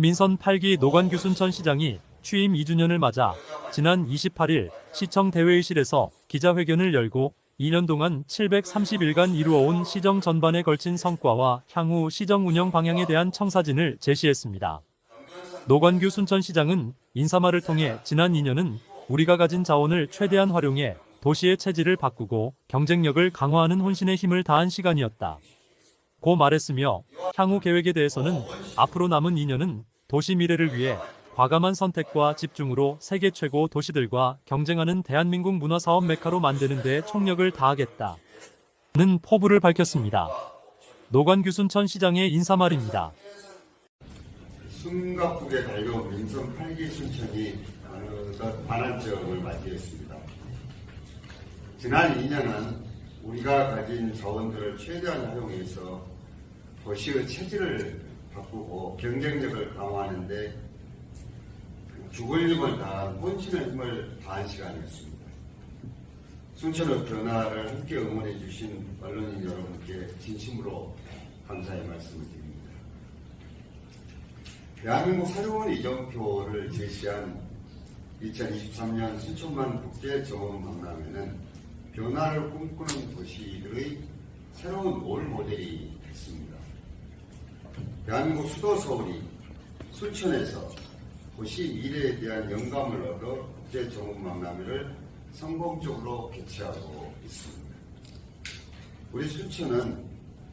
민선 8기 노관규 순천시장이 취임 2주년을 맞아 지난 28일 시청 대회의실에서 기자회견을 열고 2년 동안 730일간 이루어온 시정 전반에 걸친 성과와 향후 시정 운영 방향에 대한 청사진을 제시했습니다. 노관규 순천시장은 인사말을 통해 지난 2년은 우리가 가진 자원을 최대한 활용해 도시의 체질을 바꾸고 경쟁력을 강화하는 혼신의 힘을 다한 시간이었다 고 말했으며 향후 계획에 대해서는 앞으로 남은 2년은 도시 미래를 위해 과감한 선택과 집중으로 세계 최고 도시들과 경쟁하는 대한민국 문화사업 메카로 만드는 데 총력을 다하겠다는 포부를 밝혔습니다. 노관규 순천시장의 인사말입니다. 숨가쁘게 달려온 민선 8기 순천이 어느덧 반환점을 맞이했습니다. 지난 2년은 우리가 가진 자원들을 최대한 활용해서 도시의 체질을 바꾸고 경쟁력을 강화하는 데 죽을 힘을 다한 혼신의 힘을 다한 시간이었습니다. 순천의 변화를 함께 응원해 주신 언론인 여러분께 진심으로 감사의 말씀을 드립니다. 대한민국 새로운 이정표를 제시한 2023년 순천만 국제정원박람회는 변화를 꿈꾸는 도시들의 새로운 롤 모델이 됐습니다. 대한민국 수도 서울이 순천에서 도시 미래에 대한 영감을 얻어 국제정원박람회를 성공적으로 개최하고 있습니다. 우리 순천은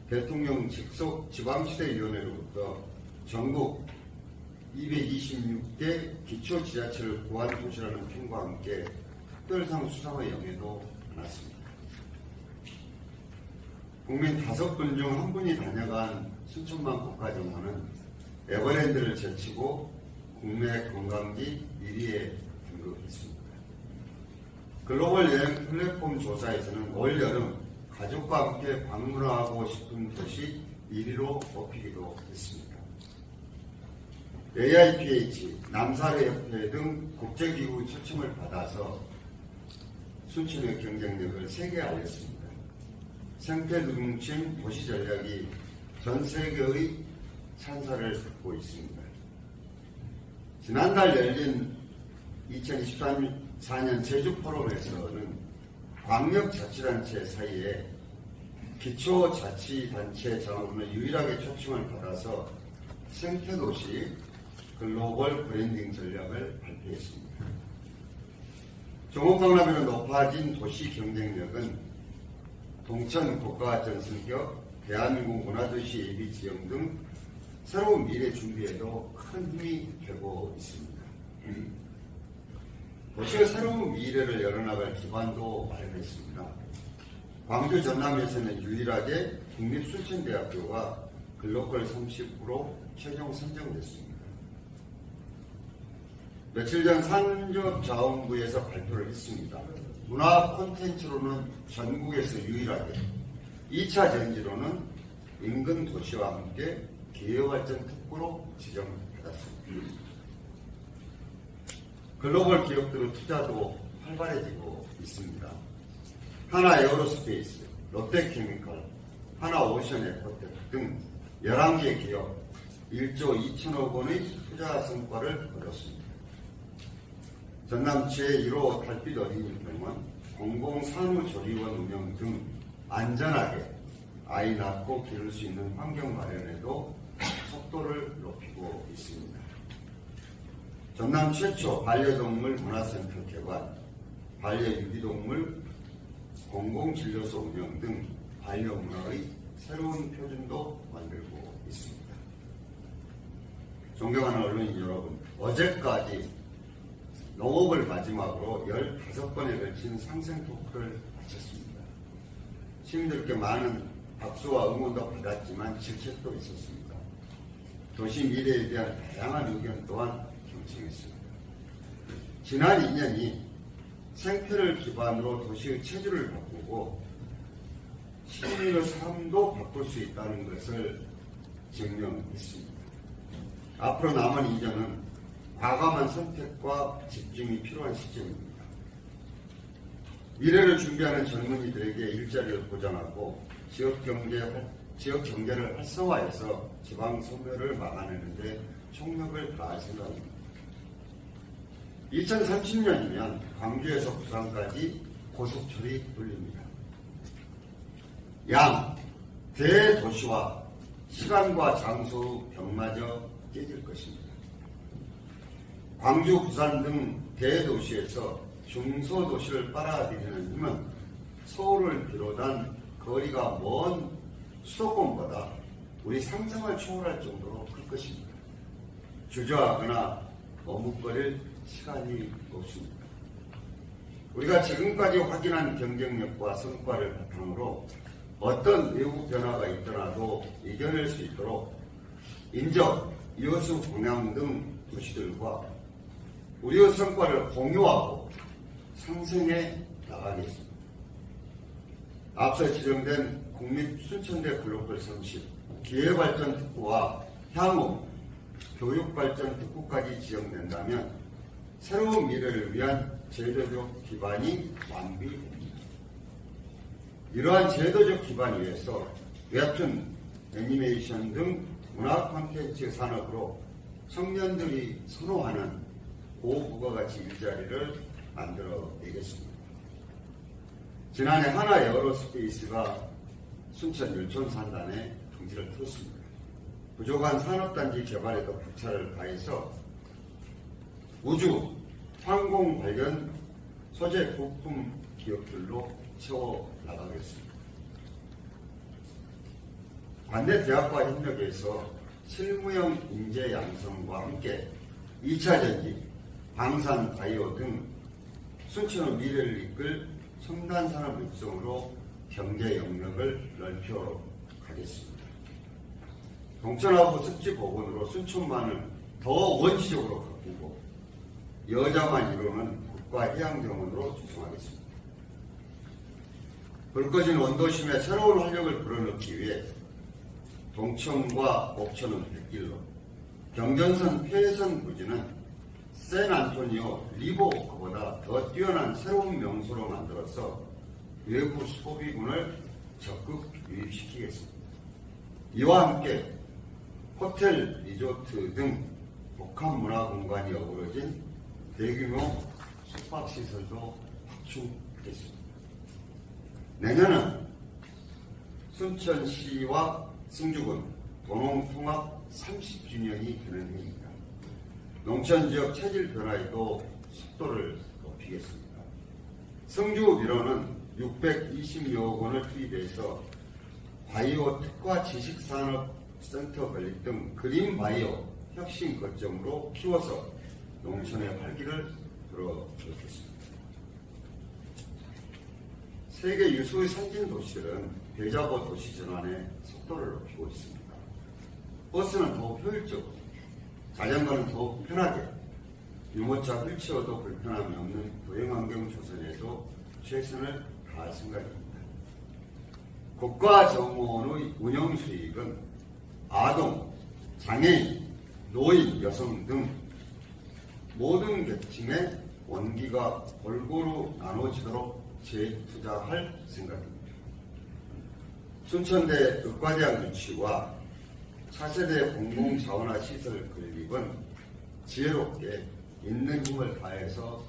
대통령 직속 지방시대위원회로부터 전국 226개 기초지자체를 구한 도시라는 평과 함께 특별상 수상의 영예도 받았습니다. 국민 5분 중 1분이 다녀간 순천만 국가정원은 에버랜드를 제치고 국내 관광지 1위에 등극했습니다. 글로벌 여행 플랫폼 조사에서는 올 여름 가족과 함께 방문하고 싶은 도시 1위로 뽑히기도 했습니다. AIPH, 남사례협회 등 국제기구 초청을 받아서 순천의 경쟁력을 세계에 알렸습니다. 생태누룽침 도시전략이 전 세계의 찬사를 받고 있습니다. 지난달 열린 2024년 제주포럼에서는 광역자치단체 사이에 기초자치단체 장으로는 유일하게 초청을 받아서 생태도시 글로벌 브랜딩 전략을 발표했습니다. 정원박람회로 높아진 도시 경쟁력은 동천 국가전승격, 대한민국 문화도시 예비지형 등 새로운 미래 준비에도 큰 힘이 되고 있습니다. 도시의 새로운 미래를 열어나갈 기반도 마련했습니다. 광주 전남에서는 유일하게 국립순천대학교가 글로벌 30으로 최종 선정됐습니다. 며칠 전 산업자원부에서 발표를 했습니다. 문화 콘텐츠로는 전국에서 유일하게 2차 전지로는 인근 도시와 함께 기회발전 특구로 지정받았습니다. 글로벌 기업들의 투자도 활발해지고 있습니다. 하나 에어로스페이스, 롯데케미컬, 하나 오션 에코텍 등 11개 기업 1조 2천억 원의 투자 성과를 거뒀습니다. 전남 제1호 달빛 어린이병원, 공공산후조리원 운영 등 안전하게 아이 낳고 기를 수 있는 환경 마련에도 속도를 높이고 있습니다. 전남 최초 반려동물 문화센터 개관, 반려유기동물 공공진료소 운영 등 반려문화의 새로운 표준도 만들고 있습니다. 존경하는 언론인 여러분, 어제까지 농업을 마지막으로 15번에 걸친 상생 토크를 마쳤습니다. 시민들께 많은 박수와 응원도 받았지만 질책도 있었습니다. 도시 미래에 대한 다양한 의견 또한 경청했습니다. 지난 2년이 생태를 기반으로 도시의 체질을 바꾸고 시민의 삶도 바꿀 수 있다는 것을 증명했습니다. 앞으로 남은 2년은 과감한 선택과 집중이 필요한 시점입니다. 미래를 준비하는 젊은이들에게 일자리를 보장하고 지역 경제를 활성화해서 지방 소멸을 막아내는 데 총력을 다할 생각입니다. 2030년이면 광주에서 부산까지 고속철이 뚫립니다. 양 대도시와 시간과 장소 벽마저 깨질 것입니다. 광주, 부산 등 대도시에서 중소도시를 빨아들이는 힘은 서울을 비롯한 거리가 먼 수도권보다 우리 상상을 초월할 정도로 클 것입니다. 주저하거나 머뭇거릴 시간이 없습니다. 우리가 지금까지 확인한 경쟁력과 성과를 바탕으로 어떤 외부 변화가 있더라도 이겨낼 수 있도록 인접, 여수, 광양 등 도시들과 우리의 성과를 공유하고 상생해 나가겠습니다. 앞서 지정된 국립순천대 글로벌 30, 기회발전 특구와 향후 교육발전 특구까지 지정된다면 새로운 미래를 위한 제도적 기반이 완비됩니다. 이러한 제도적 기반 위에서 웹툰, 애니메이션 등 문화 콘텐츠 산업으로 청년들이 선호하는 고부가가치 일자리를 만들어내겠습니다. 지난해 하나 에어로스페이스가 순천 율촌 산단에 둥지를 틀었습니다. 부족한 산업단지 개발에도 박차를 가해서 우주, 항공 관련 소재 부품 기업들로 채워 나가겠습니다. 관내 대학과 협력해서 실무형 인재 양성과 함께 2차 전지, 방산, 바이오 등 순천의 미래를 이끌 첨단 산업 육성으로 경제 영역을 넓혀 가겠습니다. 동천하고 습지 복원으로 순천만을 더 원시적으로 가꾸고 여자만 이루는 국가해양정원으로 조성하겠습니다. 불 꺼진 원도심에 새로운 활력을 불어넣기 위해 동천과 옥천은 백길로, 경전선 폐선 부지는 샌안토니오 리보크보다 더 뛰어난 새로운 명소로 만들어서 외부 소비군을 적극 유입시키겠습니다. 이와 함께 호텔, 리조트 등 복합문화공간이 어우러진 대규모 숙박시설도 확충하겠습니다. 내년은 순천시와 승주군 도농통합 30주년이 되는 해입니다. 농촌지역 체질 변화에도 속도를 높이겠습니다. 승주 미로는 620여 원을 투입해서 바이오 특화 지식산업센터 건립 등 그린 바이오 혁신 거점으로 키워서 농촌의 활기를 불어넣겠습니다. 세계 유수의 선진 도시들은 대자보 도시 전환에 속도를 높이고 있습니다. 버스는 더욱 효율적으로, 자전거는 더욱 편하게, 유모차 휠체어도 불편함이 없는 도행환경 조성에도 최선을 다할 생각입니다. 국가정원의 운영 수익은 아동, 장애인, 노인, 여성 등 모든 계층의 원기가 골고루 나눠지도록 재투자할 생각입니다. 순천대 의과대학 유치와 차세대 공공자원화 시설 건립은 지혜롭게 있는 힘을 다해서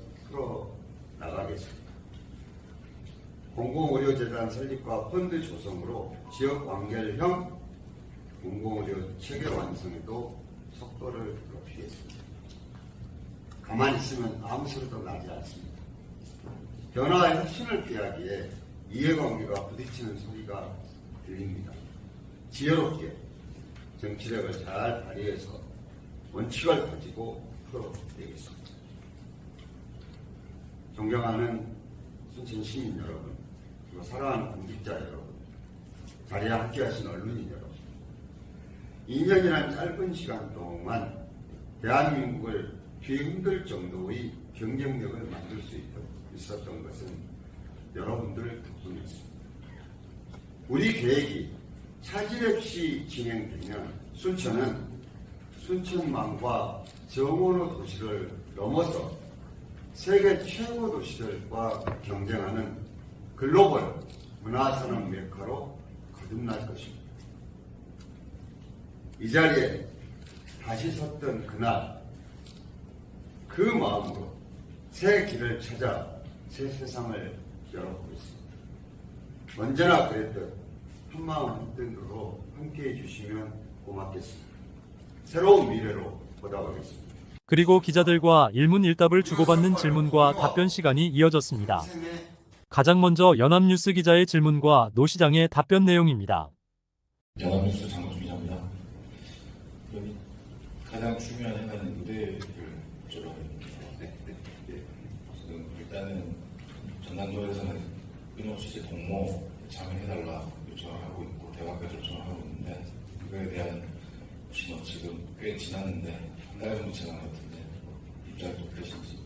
풀어나가겠습니다. 공공의료재단 설립과 펀드 조성으로 지역 완결형 공공의료 체계 완성에도 속도를 높이겠습니다. 가만히 있으면 아무 소리도 나지 않습니다. 변화의 혁신을 피하기에 이해관계가 부딪히는 소리가 들립니다. 지혜롭게 정치력을 잘 발휘해서 원칙을 가지고 풀어내겠습니다. 존경하는 순천 시민 여러분, 그리고 사랑하는 공직자 여러분, 자리에 함께하신 언론인 여러분, 2년이라는 짧은 시간 동안 대한민국을 뒤흔들 정도의 경쟁력을 만들 수 있었던 것은 여러분들 덕분이었습니다. 우리 계획이 차질 없이 진행되면 순천은 순천만과 정원호 도시를 넘어서 세계 최고 도시들과 경쟁하는 글로벌 문화산업 메카로 거듭날 것입니다. 이 자리에 다시 섰던 그날 그 마음으로 새 길을 찾아 새 세상을 열어보고 있습니다. 언제나 그랬듯 한마음 한뜻으로 함께해 주시면 고맙겠습니다. 새로운 미래로 보답하겠습니다. 그리고 기자들과 일문일답을 주고받는 질문과 답변 시간이 이어졌습니다. 가장 먼저 연합뉴스 기자의 질문과 노 시장의 답변 내용입니다. 연합뉴스 장동준 기자입니다. 여기 가장 중요한 하나는 무대를 여쭤봐야 됩니다. 일단은 전남도에서는 끊임없이 이제 동모 참여해달라 요청을 하고 있고 대화까지 요청을 하고 있는데 그거에 대한 혹시 지금 꽤 지났는데 한 달 정도 지난 것 같은데 입장이 좀 되신지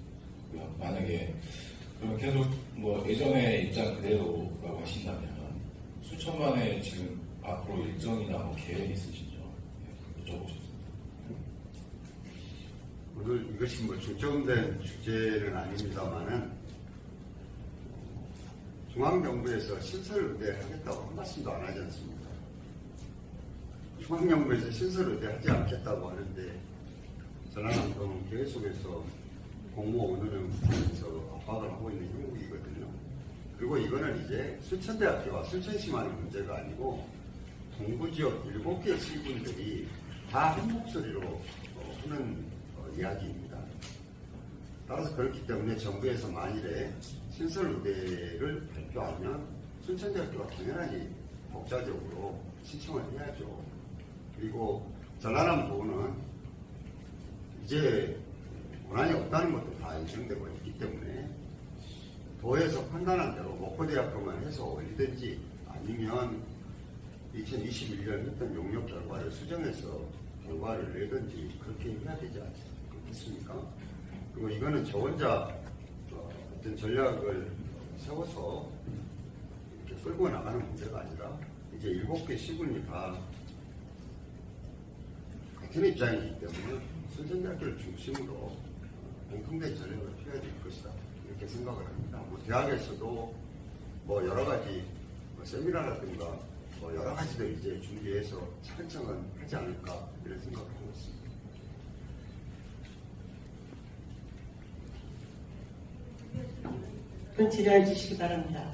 만약에 그럼 계속 뭐 예전의 입장 그대로라고 하신다면 수천만의 지금 앞으로 일정이나 뭐 계획이 있으신지 여쭤보고 싶습니다. 오늘 이것이 뭐 중점된 주제는 아닙니다만은 중앙정부에서 신설의대하겠다고 한 말씀도 안 하지 않습니까? 중앙정부에서 신설의대하지 않겠다고 하는데 전화남동은 계속해서 공무원을 하면서 압박을 하고 있는 형국이거든요. 그리고 이거는 이제 순천대학교와 순천시만의 문제가 아니고 동부지역 7개 시군들이 다 한 목소리로 하는 이야기입니다. 따라서 그렇기 때문에 정부에서 만일에 신설의대를 발표하면 순천대학교가 당연히 독자적으로 신청을 해야죠. 그리고 전라남도는 이제 권한이 없다는 것도 다 인정되고 있기 때문에 도에서 판단한 대로 목포대학교만 해서 올리든지 아니면 2021년 했던 용역 결과를 수정해서 결과를 내든지 그렇게 해야 되지 않겠습니까? 그리고 이거는 저 혼자 어떤 전략을 세워서 이렇게 끌고 나가는 문제가 아니라 이제 7개 시군이 다 같은 입장이기 때문에 순천대학교를 중심으로 공통된 전략을 펴야 될 것이다 이렇게 생각을 합니다. 뭐 대학에서도 뭐 여러 가지 세미나라든가 뭐 여러 가지들 이제 준비해서 차근차근 하지 않을까 이런 생각을 하고 있습니다. 질의해 주시기 바랍니다.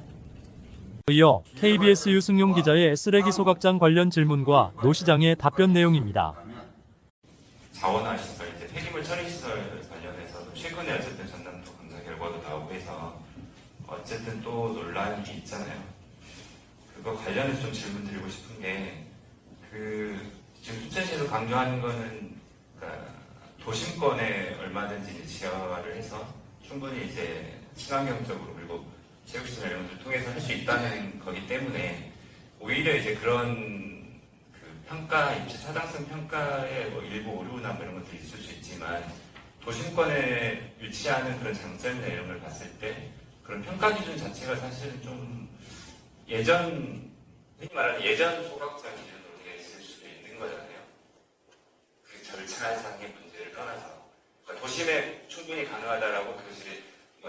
이어 KBS 유승용 기자의 쓰레기 소각장 관련 질문과 노 시장의 답변 내용입니다. 자원화 시설, 이제 폐기물 처리 시설 관련해서도 최근에 어쨌든 전남도 감사 결과도 나오고 해서 어쨌든 또 논란이 있잖아요. 그거 관련해서 좀 질문 드리고 싶은 게 지금 수천시에서 강조하는 거는 그러니까 도심권에 얼마든지 이제 지하화를 해서 충분히 이제 친환경적으로 그리고 체육시설 이런 것을 통해서 할 수 있다는 거기 때문에 오히려 이제 그런 평가, 입지 타당성 평가에 뭐 일부 오류나 뭐 이런 것들이 있을 수 있지만 도심권에 위치하는 그런 장점이나 이런 걸 봤을 때 그런 평가 기준 자체가 사실은 좀 흔히 말하는 예전 소각장 기준으로 되어 있을 수도 있는 거잖아요. 그 절차상의 문제를 떠나서 그러니까 도심에 충분히 가능하다라고 그것이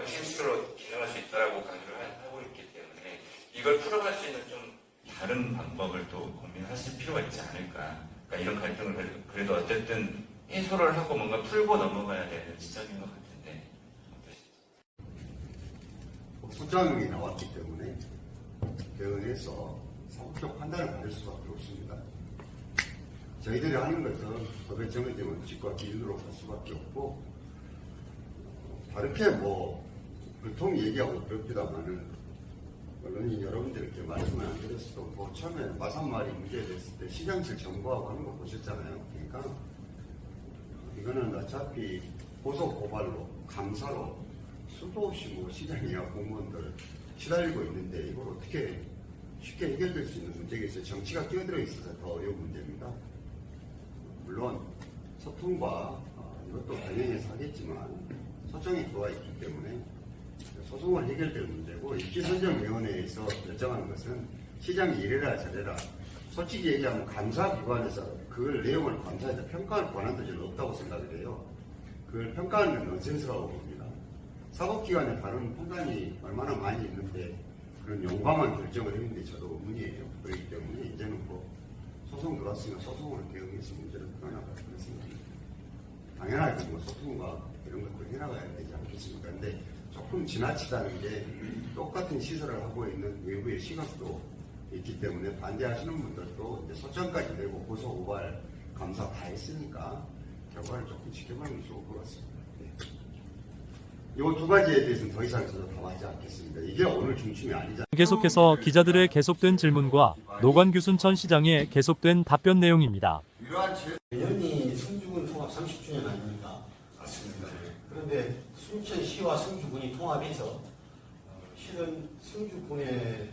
힘스로 기능할 수 있다라고 강조를 하고 있기 때문에 이걸 풀어갈 수 있는 좀 다른 방법을 또 고민하실 필요가 있지 않을까. 그러니까 이런 갈등을 그래도 어쨌든 해소를 하고 뭔가 풀고 넘어가야 되는 지점인 것 같은데 어떠시죠? 소장이 나왔기 때문에 대응해서 사법적 판단을 받을 수밖에 없습니다. 저희들이 하는 것은 법에 정해진 원칙과 기준으로 갈 수밖에 없고 다르게 뭐 보통 얘기하고 그렇기다마는 언론인 여러분들께 말씀을 안 드렸어도 뭐 처음에 마산말이 문제됐을 때 시장 측 정보하고 하는 거 보셨잖아요. 그러니까 이거는 어차피 고소 고발로 감사로 수도 없이 뭐 시장이나 공무원들 시달리고 있는데 이걸 어떻게 쉽게 해결될 수 있는 문제겠어요. 정치가 끼어들어 있어서 더 어려운 문제입니다. 물론 소통과 이것도 반영해서 하겠지만 소정이 들어와 있기 때문에 소송을 해결될 문제고 입지선정위원회에서 결정하는 것은 시장이 이래라 저래라 솔직히 얘기하면 감사기관에서 그걸 내용을 감사해서 평가할 권한도 저는 없다고 생각을 해요. 그걸 평가하는 건 넌센스라고 봅니다. 사법기관에 다른 판단이 얼마나 많이 있는데 그런 용감한 결정을 했는데 저도 의문이에요. 그렇기 때문에 이제는 뭐 소송 들어왔으면 소송으로 대응해서 문제를 풀어나갈 그런 생각입니다. 당연하게 뭐 소통과 이런 것도 해나가야 되지 않겠습니까? 근데 조금 지나치다는 게 똑같은 시설을 하고 있는 외부의 시각도 있기 때문에 반대하시는 분들도 이제 소장까지 내고 고소, 고발, 감사 다 했으니까 결과를 조금 지켜보는 게 좋을 것 같습니다. 이 두 가지에 대해서는 더 이상 저도 답하지 않겠습니다. 이게 오늘 중심이 아니잖아요. 계속해서 기자들의 계속된 질문과 노관규 순천 시장의 계속된 답변 내용입니다. 내년이 성주군 통합 30주년 아닙니까? 맞습니다. 그런데 순천시와 성주군이 통합해서 실은 성주군에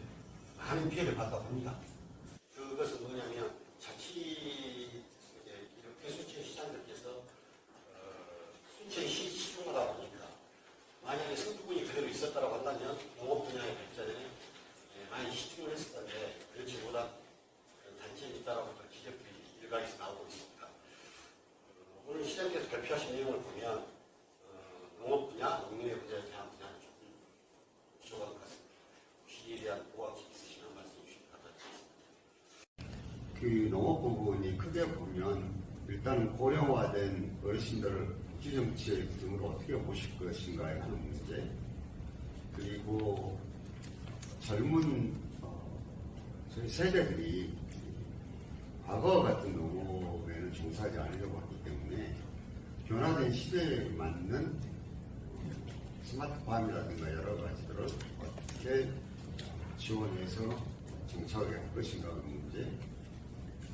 많은 피해를 봤다고 합니다. 그것은 뭐냐면 자치 이렇게 순천시장들께서 순천시 시중하다 보니까 만약에 성주군이 그대로 있었다고 한다면 농업 분야의 발전에 많이 시중을 했을 텐데 그렇지 못한 그런 단점이 있다라고 지적들이 일각에서 나오고 있습니다. 오늘 시장께서 발표하신 내용을 보면 농업 분야, 농림의 분야에 대한 분야는 조금 부족한 것 같습니다. 혹시 이에 대한 보완이 있으시면 말씀해 주시기 바랍니다. 그 농업 부분이 크게 보면 일단 고령화된 어르신들을 국지정치 등으로 어떻게 보실 것인가에 하는 문제, 그리고 젊은 저희 세대들이 과거 같은 농업에는 종사하지 않으려고 하기 때문에 변화된 시대에 맞는 스마트팜이라든가 여러 가지들을 어떻게 지원해서 정착하게 할 것인가 하는 문제,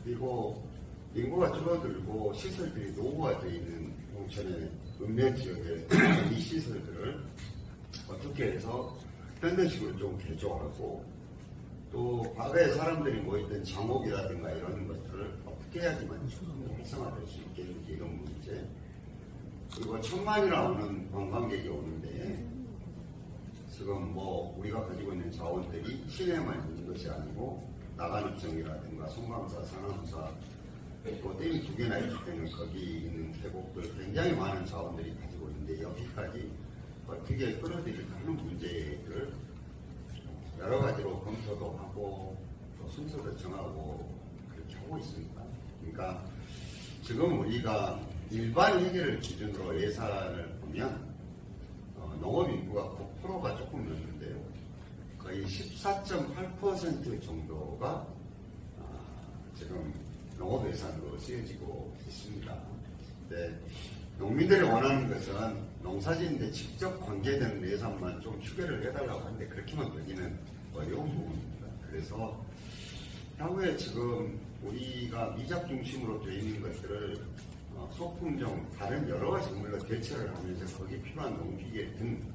그리고 인구가 줄어들고 시설들이 노후화되어 있는 농촌의 읍면 지역의 이 시설들을 어떻게 해서 현대식으로 좀 개조하고 또 과거에 사람들이 모였던 장옥이라든가 이런 것들을 어떻게 해야지만 활성화될 수 있겠는지 이런 문제, 그리고 1000만이나 오는 관광객이 오는데 지금 뭐 우리가 가지고 있는 자원들이 시내만 있는 것이 아니고 나간읍성이라든가 송강사, 상암사 또 댐이 2개나 있기 때문에 거기 있는 계곡들 굉장히 많은 자원들이 가지고 있는데 여기까지 어떻게 끌어들일까 하는 문제를 여러 가지로 검토도 하고 또 순서도 정하고 그렇게 하고 있습니다. 그러니까 지금 우리가 일반 회계를 기준으로 예산을 보면 농업 인구가 9%가 조금 넘는데요. 거의 14.8% 정도가 지금 농업 예산으로 쓰여지고 있습니다. 근데 농민들이 원하는 것은 농사짓는데 직접 관계되는 예산만 좀 추계를 해달라고 하는데 그렇게만 되기는 어려운 부분입니다. 그래서 향후에 지금 우리가 미작 중심으로 되어 있는 것들을 소품종, 다른 여러 가지 작물로 대체를 하면서 거기에 필요한 농기계 등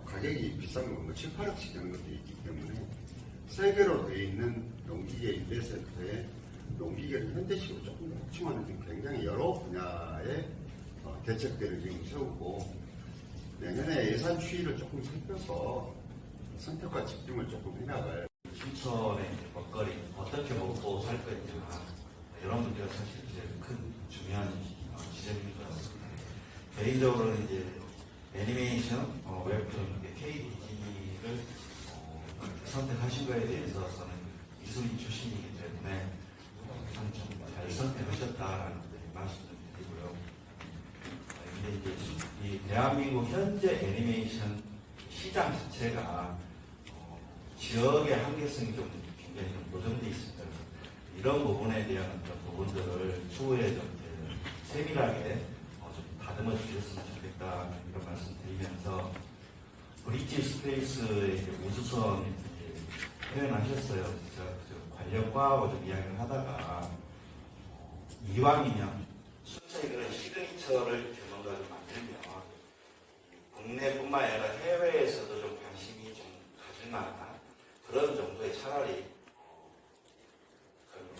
가격이 비싼 건 7, 8억씩 되는 것도 있기 때문에 세계로 되어 있는 농기계 1세트에 농기계를 현대식으로 조금 더 확충하는 등 굉장히 여러 분야의 대책들을 지금 세우고 내년에 예산 추이를 조금 살펴서 선택과 집중을 조금 해나갈. 순천의 먹거리 어떻게 먹고 살 것인가 이런 문제가 사실 제일 큰 중요한 지점인 것 같습니다. 개인적으로는 이제 애니메이션, 웹툰, KDG를 선택하신 거에 대해서 저는 미술인 출신이기 때문에 참 잘 선택하셨다라는 말씀을 드리고요. 근데 이제 이 대한민국 현재 애니메이션 시장 자체가 지역의 한계성이 좀 굉장히 좀 보존되어 있습니다. 이런 부분에 대한 어떤 부분들을 추후에 좀 세밀하게 좀 다듬어 주셨으면 좋겠다 이런 말씀 드리면서 브릿지 스페이스의 우수성 표현하셨어요. 제가 관련과하고 좀 이야기를 하다가 이왕이면 순천의 그런 시그니처를 뭔가 좀 만들면 국내뿐만 아니라 해외에서도 좀 관심이 좀 가질 만한 그런 정도의 차라리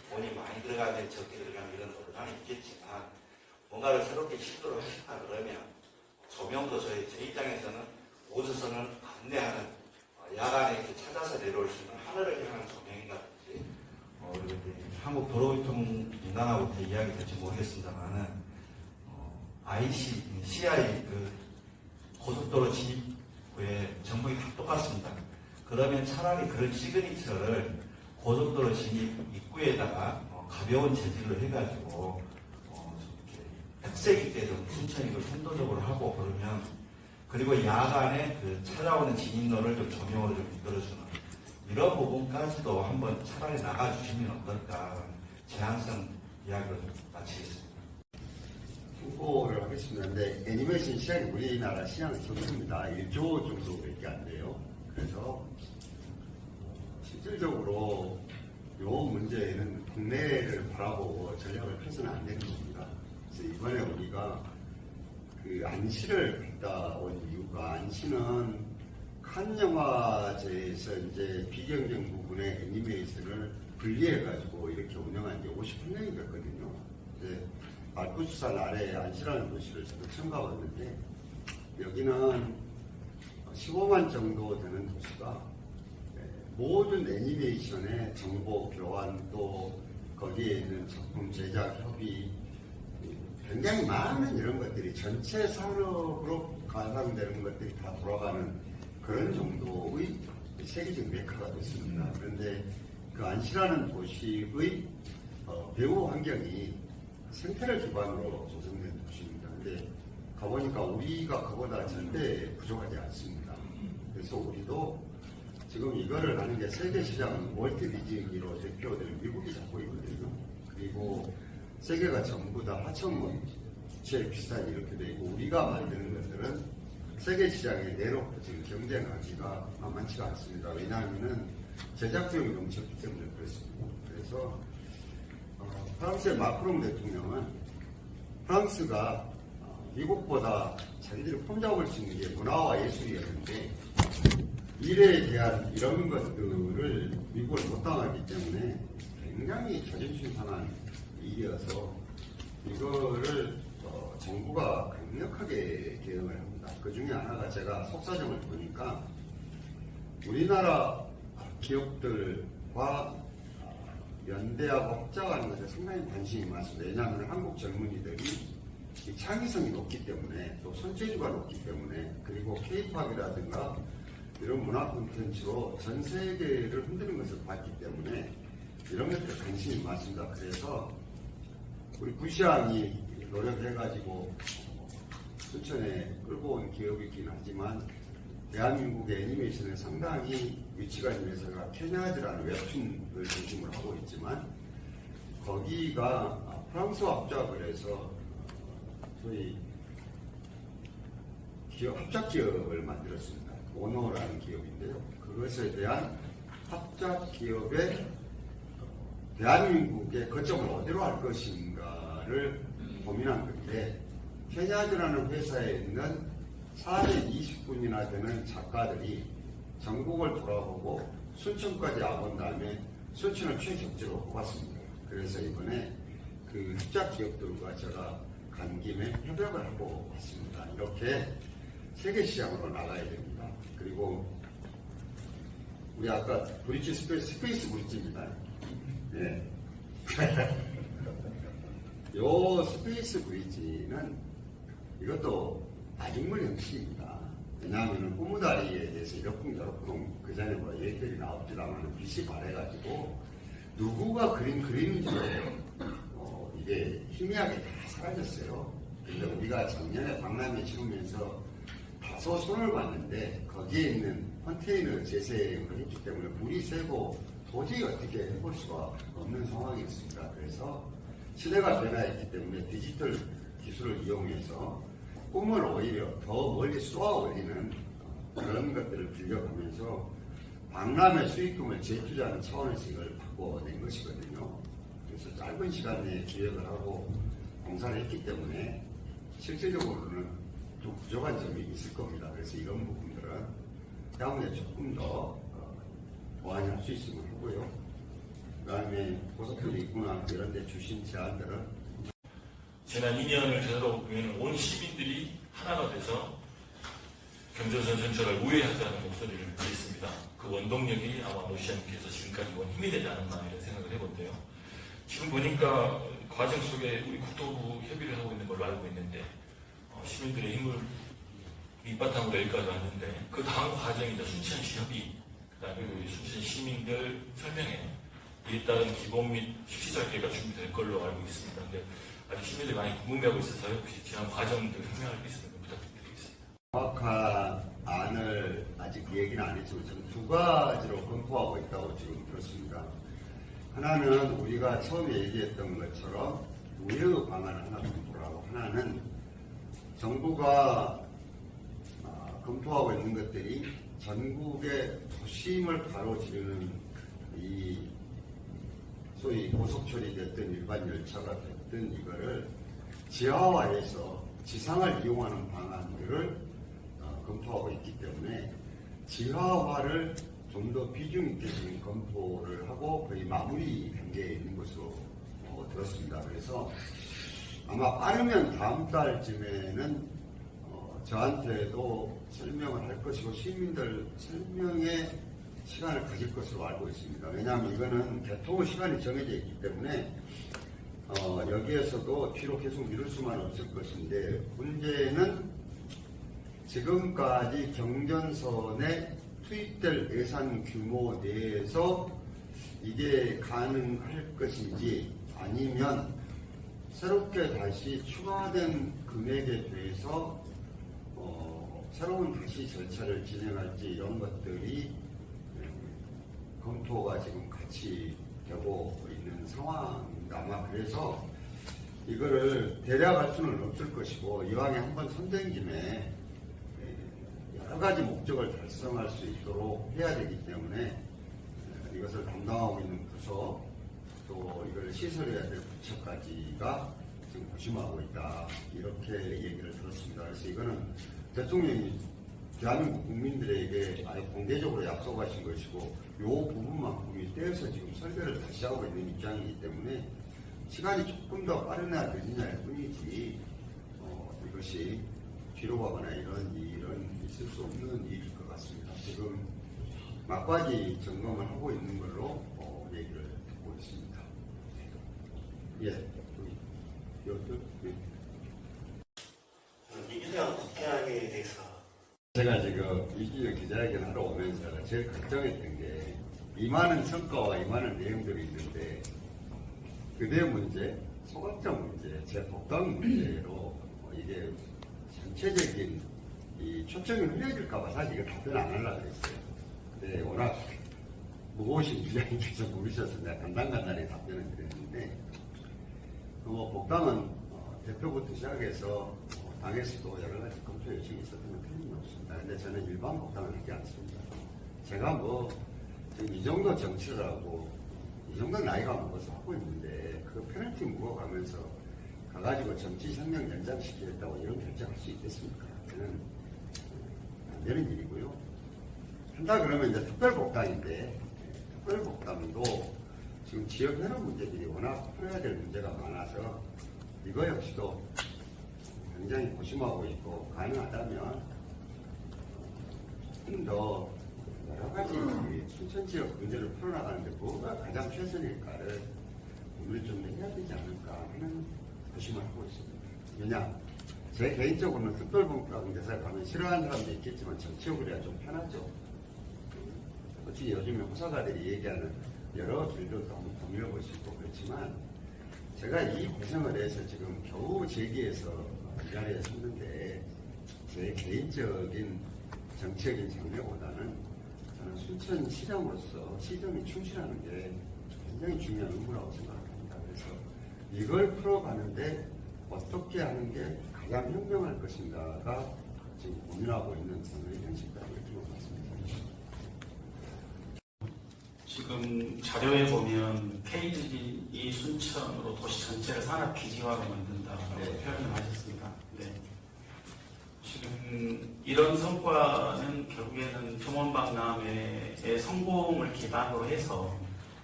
돈이 많이 들어가면 적게 들어가면 이런 논란이 있겠지만 뭔가를 새롭게 시도를 하시다 그러면 조명도 제 입장에서는 우주선을 안내하는 야간에 이렇게 찾아서 내려올 수 있는 하늘을 향한 조명이라든지 그리고 한국도로교통공단하고 이야기 될지 모르겠습니다만은 CI 그 고속도로 진입구에 전국이 다 똑같습니다. 그러면 차라리 그런 시그니처를 고속도로 진입 입구에다가 가벼운 재질로 해가지고 이렇게 백세기 때 좀 순천이 좀 선도적으로 하고 그러면 그리고 야간에 그 찾아오는 진입로를 좀 조명으로 좀 이끌어주는 이런 부분까지도 한번 차라리 나가주시면 어떨까 제안성 이야기를 마치겠습니다. 홍보를 하겠습니다. 근데 애니메이션 시장이 우리나라 시장은 적습니다. 1조 정도밖에 안 돼요. 그래서 실질적으로 이 문제는 국내를 바라보고 전략을 펴서는 안 되는 겁니다. 그래서 이번에 우리가 그 안시를 갔다 온 이유가 안시는 칸 영화제에서 이제 비경쟁 부분의 애니메이션을 분리해가지고 이렇게 운영한 게 58년이 됐거든요. 말구수산 아래에 안시라는 도시를 저도 처음 가봤는데 여기는 15만 정도 되는 도시가 모든 애니메이션의 정보 교환 또 거기에 있는 작품 제작 협의 굉장히 많은 이런 것들이 전체 산업으로 가상되는 것들이 다 돌아가는 그런 정도의 세계적 메카가 됐습니다. 그런데 그 안시라는 도시의 배후 환경이 생태를 기반으로 조성된 도시입니다. 근데 가보니까 우리가 그보다 절대 부족하지 않습니다. 그래서 우리도 지금 이거를 하는 게 세계 시장 월트 디즈니로 대표되는 미국이 잡고 있거든요. 그리고 세계가 전부 다 하청문 제일 비싼 이렇게 되고 우리가 만드는 것들은 세계 시장에 내놓고 지금 경쟁하기가 만만치가 않습니다. 왜냐하면은 제작 비용이 너무 적기 때문에 그렇습니다. 그래서 프랑스의 마크롱 대통령은 프랑스가 미국보다 자기들이 폼잡을 수 있는 게 문화와 예술이었는데 미래에 대한 이런 것들을 미국을 못 당하기 때문에 굉장히 자존심 상한 일이어서 이거를 정부가 강력하게 대응을 합니다. 그 중에 하나가 제가 속사정을 보니까 우리나라 기업들과 연대하고 확장하는 것에 상당히 관심이 많습니다. 왜냐하면 한국 젊은이들이 이 창의성이 높기 때문에 또 손재주가 높기 때문에 그리고 K-팝이라든가 이런 문화 콘텐츠로 전 세계를 흔드는 것을 봤기 때문에 이런 것들에 관심이 많습니다. 그래서 우리 구시항이 노력해가지고 순천에 끌고 온 기업이긴 하지만 대한민국의 애니메이션에 상당히 위치가 있는 회사가 케냐즈라는 웹툰을 중심으로 하고 있지만 거기가 프랑스와 합작을 해서 저희 기업, 합작 기업을 만들었습니다. 오노라는 기업인데요. 그것에 대한 합작 기업의 대한민국의 거점을 어디로 할 것인가를 고민한 건데 케냐즈라는 회사에 있는 420분이나 되는 작가들이 전국을 돌아보고 순천까지 와본 다음에 순천을 최적지로 뽑았습니다. 그래서 이번에 그 합작 기업들과 제가 간 김에 협약을 하고 왔습니다. 이렇게 세계 시장으로 나가야 됩니다. 그리고 우리 아까 브릿지 스페이스 브릿지입니다. 네. 요 스페이스 브릿지는 이것도 아직물 형식입니다. 왜냐하면 꾸무다리에 대해서 이러쿵저러쿵 그 전에 뭐 얘기들이 나왔지만 빛이 발해가지고 누구가 그린 그림인지도 이게 희미하게 다 사라졌어요. 근데 우리가 작년에 박람회 치르면서 다소 손을 봤는데 거기에 있는 컨테이너 재생을 했기 때문에 물이 새고 도저히 어떻게 해볼 수가 없는 상황이었습니다. 그래서 시대가 변화했기 때문에 디지털 기술을 이용해서 꿈을 오히려 더 멀리 쏘아 올리는 그런 것들을 빌려가면서 박람회 수익금을 재투자하는 차원에서 이걸 바꿔낸 것이거든요. 그래서 짧은 시간 내에 기획을 하고 공사를 했기 때문에 실질적으로는 좀 부족한 점이 있을 겁니다. 그래서 이런 부분들은 향후에 조금 더 보완할 수 있으면 하고요. 그 다음에 고속도로 입구나 이런 데 주신 제안들은 지난 2년을 되돌아보면 온 시민들이 하나가 돼서 경제선 전체를 우회하자는 목소리를 냈습니다. 그 원동력이 아마 노시아님께서 지금까지 원 힘이 되지 않았나 이런 생각을 해본데요. 지금 보니까 과정 속에 우리 국토부 협의를 하고 있는 걸로 알고 있는데 시민들의 힘을 밑바탕으로 여기까지 왔는데 그 다음 과정이 이제 순천시 협의, 그 다음에 우리 순천 시민들 설명회, 이에 따른 기본 및 실시설계가 준비될 걸로 알고 있습니다. 근데 아직 시민들이 많이 궁금해하고 있어서요. 혹시 지난 과정들 설명할 수 있으면 부탁드리겠습니다. 정확한 안을 아직 얘기는 안 했지만 지금 두 가지로 검토하고 있다고 지금 들었습니다. 하나는 우리가 처음에 얘기했던 것처럼 우회의 방안을 하나 검토를 하고, 하나는 정부가 검토하고 있는 것들이 전국의 도심을 가로지르는 이 소위 고속철이 됐든 일반 열차가 됐든 이거를 지하화해서 지상을 이용하는 방안들을 검토하고 있기 때문에 지하화를 좀 더 비중 있게 지금 검토를 하고 거의 마무리 단계에 있는 것으로 들었습니다. 그래서 아마 빠르면 다음 달쯤에는 저한테도 설명을 할 것이고 시민들 설명의 시간을 가질 것으로 알고 있습니다. 왜냐하면 이거는 개통 시간이 정해져 있기 때문에 여기에서도 뒤로 계속 미룰 수만 없을 것인데, 문제는 지금까지 경전선에 투입될 예산 규모 내에서 이게 가능할 것인지, 아니면 새롭게 다시 추가된 금액에 대해서 새로운 다시 절차를 진행할지, 이런 것들이 검토가 지금 같이 되고 있는 상황입니다. 아마 그래서 이거를 대략할 수는 없을 것이고, 이왕에 한번 선된 김에 여러 가지 목적을 달성할 수 있도록 해야 되기 때문에 이것을 담당하고 있는 부서, 또 이걸 시설해야 될 부처까지가 지금 고심하고 있다, 이렇게 얘기를 들었습니다. 그래서 이거는 대통령이 대한민국 국민들에게 아예 공개적으로 약속하신 것이고, 이 부분만큼이 떼어서 지금 설계를 다시 하고 있는 입장이기 때문에 시간이 조금 더 빠르냐 늦느냐일 뿐이지, 이것이 뒤로 가거나 이런 일은 있을 수 없는 일일 것 같습니다. 지금 막바지 점검을 하고 있는 걸로 얘기를 듣고 있습니다. 예, 이기대학 국회의원에 대해서 제가 지금 이기영 기자회견 하러 오면서 제일 걱정했던 게, 이 많은 성과와 이 많은 내용들이 있는데 그대 문제, 소각장 문제, 제 복당 문제로 이게 전체적인 이 초점이 흘려질까봐 사실 이거 답변 안 하려고 했어요. 근데 워낙 무거우신 기자님께서 물으셔서 내가 간단간단히 답변을 드렸는데, 복당은 대표부터 시작해서 당에서도 여러 가지 검토 요청이 있었던 건 틀림없습니다. 근데 저는 일반 복당을 하지 않습니다. 제가 지금 이 정도 정치를 하고 이 정도 나이가 먹어서 하고 있는데, 그 페널티 묵어가면서 가가지고 정치 생명 연장시키겠다고 이런 결정할 수 있겠습니까? 저는 안 되는 일이고요. 한다 그러면 이제 특별복당인데, 특별복당도 지금 지역 현안 문제들이 워낙 풀어야 될 문제가 많아서 이거 역시도 굉장히 고심하고 있고, 가능하다면 좀 더 여러 가지 순천 지역 문제를 풀어나가는데 뭐가 가장 최선일까를 고민을 좀 해야 되지 않을까 하는 고심을 하고 있습니다. 왜냐, 제 개인적으로는 특별복당 대사에 가면 싫어하는 사람도 있겠지만 정치욕을 해야 좀 편하죠. 어찌 요즘에 호사가들이 얘기하는 여러 길들도 한번 고민해볼 수 있고 그렇지만, 제가 이 고생을 해서 지금 겨우 재기해서 이 자리에 섰는데, 제 개인적인 정치적인 장래보다는 저는 순천시장으로서 시정에 충실하는 게 굉장히 중요한 의무라고 생각합니다. 그래서 이걸 풀어가는데 어떻게 하는 게 가장 현명할 것인가가 지금 고민하고 있는 오늘 현실이다, 이렇게 보겠습니다. 지금 자료에 보면 KT이 순천으로 도시 전체를 산업 기지화로 만든다고 표현을 하셨습니다. 네. 지금 이런 성과는 결국에는 청원박람회의 성공을 기반으로 해서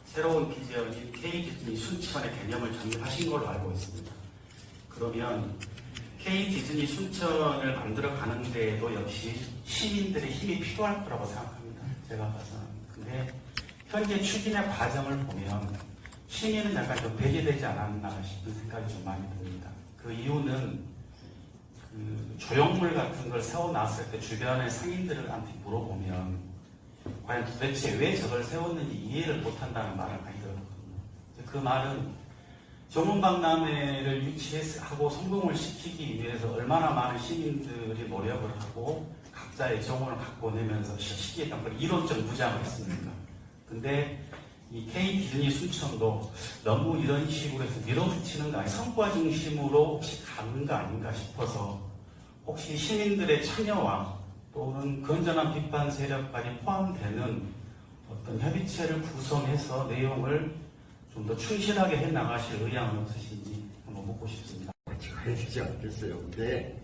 새로운 기지역인 K디즈니 순천의 개념을 정립하신 걸로 알고 있습니다. 그러면 K디즈니 순천을 만들어 가는 데에도 역시 시민들의 힘이 필요할 거라고 생각합니다. 제가 봐서는. 근데 현재 추진의 과정을 보면 시민은 약간 좀 배제되지 않았나 싶은 생각이 좀 많이 듭니다. 그 이유는 그 조형물 같은 걸 세워놨을 때 주변의 상인들한테 물어보면 과연 도대체 왜 저걸 세웠는지 이해를 못한다는 말을 많이 들었거든요. 그 말은 정원박람회를 유치하고 성공을 시키기 위해서 얼마나 많은 시민들이 노력을 하고 각자의 정원을 갖고 내면서 시키겠다는 걸 이론적 무장을 했습니까? 근데 이 K 디즈니 순천도 너무 이런 식으로 해서 밀어붙이는 거 아니 성과 중심으로 혹시 가는 거 아닌가 싶어서 혹시 시민들의 참여와 또는 건전한 비판 세력까지 포함되는 어떤 협의체를 구성해서 내용을 좀 더 충실하게 해나가실 의향은 없으신지 한번 묻고 싶습니다. 제가 해야 되지 않겠어요. 근데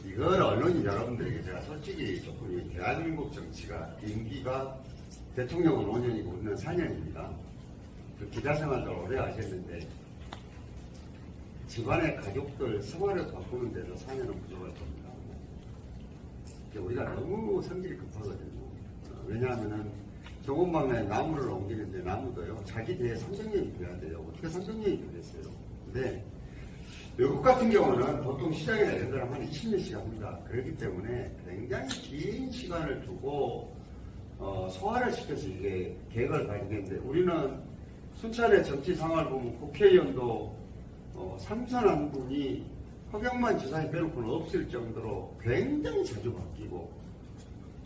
이걸 언론인 여러분들에게 제가 솔직히 조금 이 대한민국 정치가 임기가 대통령은 5년이고 우리는 4년입니다. 그 기자 생활도 오래 하셨는데 집안의 가족들 생활을 바꾸는 데도 4년은 부족할 겁니다. 우리가 너무 성질이 급하거든요. 왜냐하면은 정원방에 나무를 옮기는데 나무도요 자기 대에 상정력이 돼야 돼요. 어떻게 상정력이 되겠어요? 근데 외국 같은 경우는 보통 시장이나 이런 데는 한 20년씩 합니다. 그렇기 때문에 굉장히 긴 시간을 두고 소화를 시켜서 이게 계획을 가지겠는데 우리는 순천의 정치 상황을 보면 국회의원도 3선 한 분이 허경만 지사에 빼놓고는 없을 정도로 굉장히 자주 바뀌고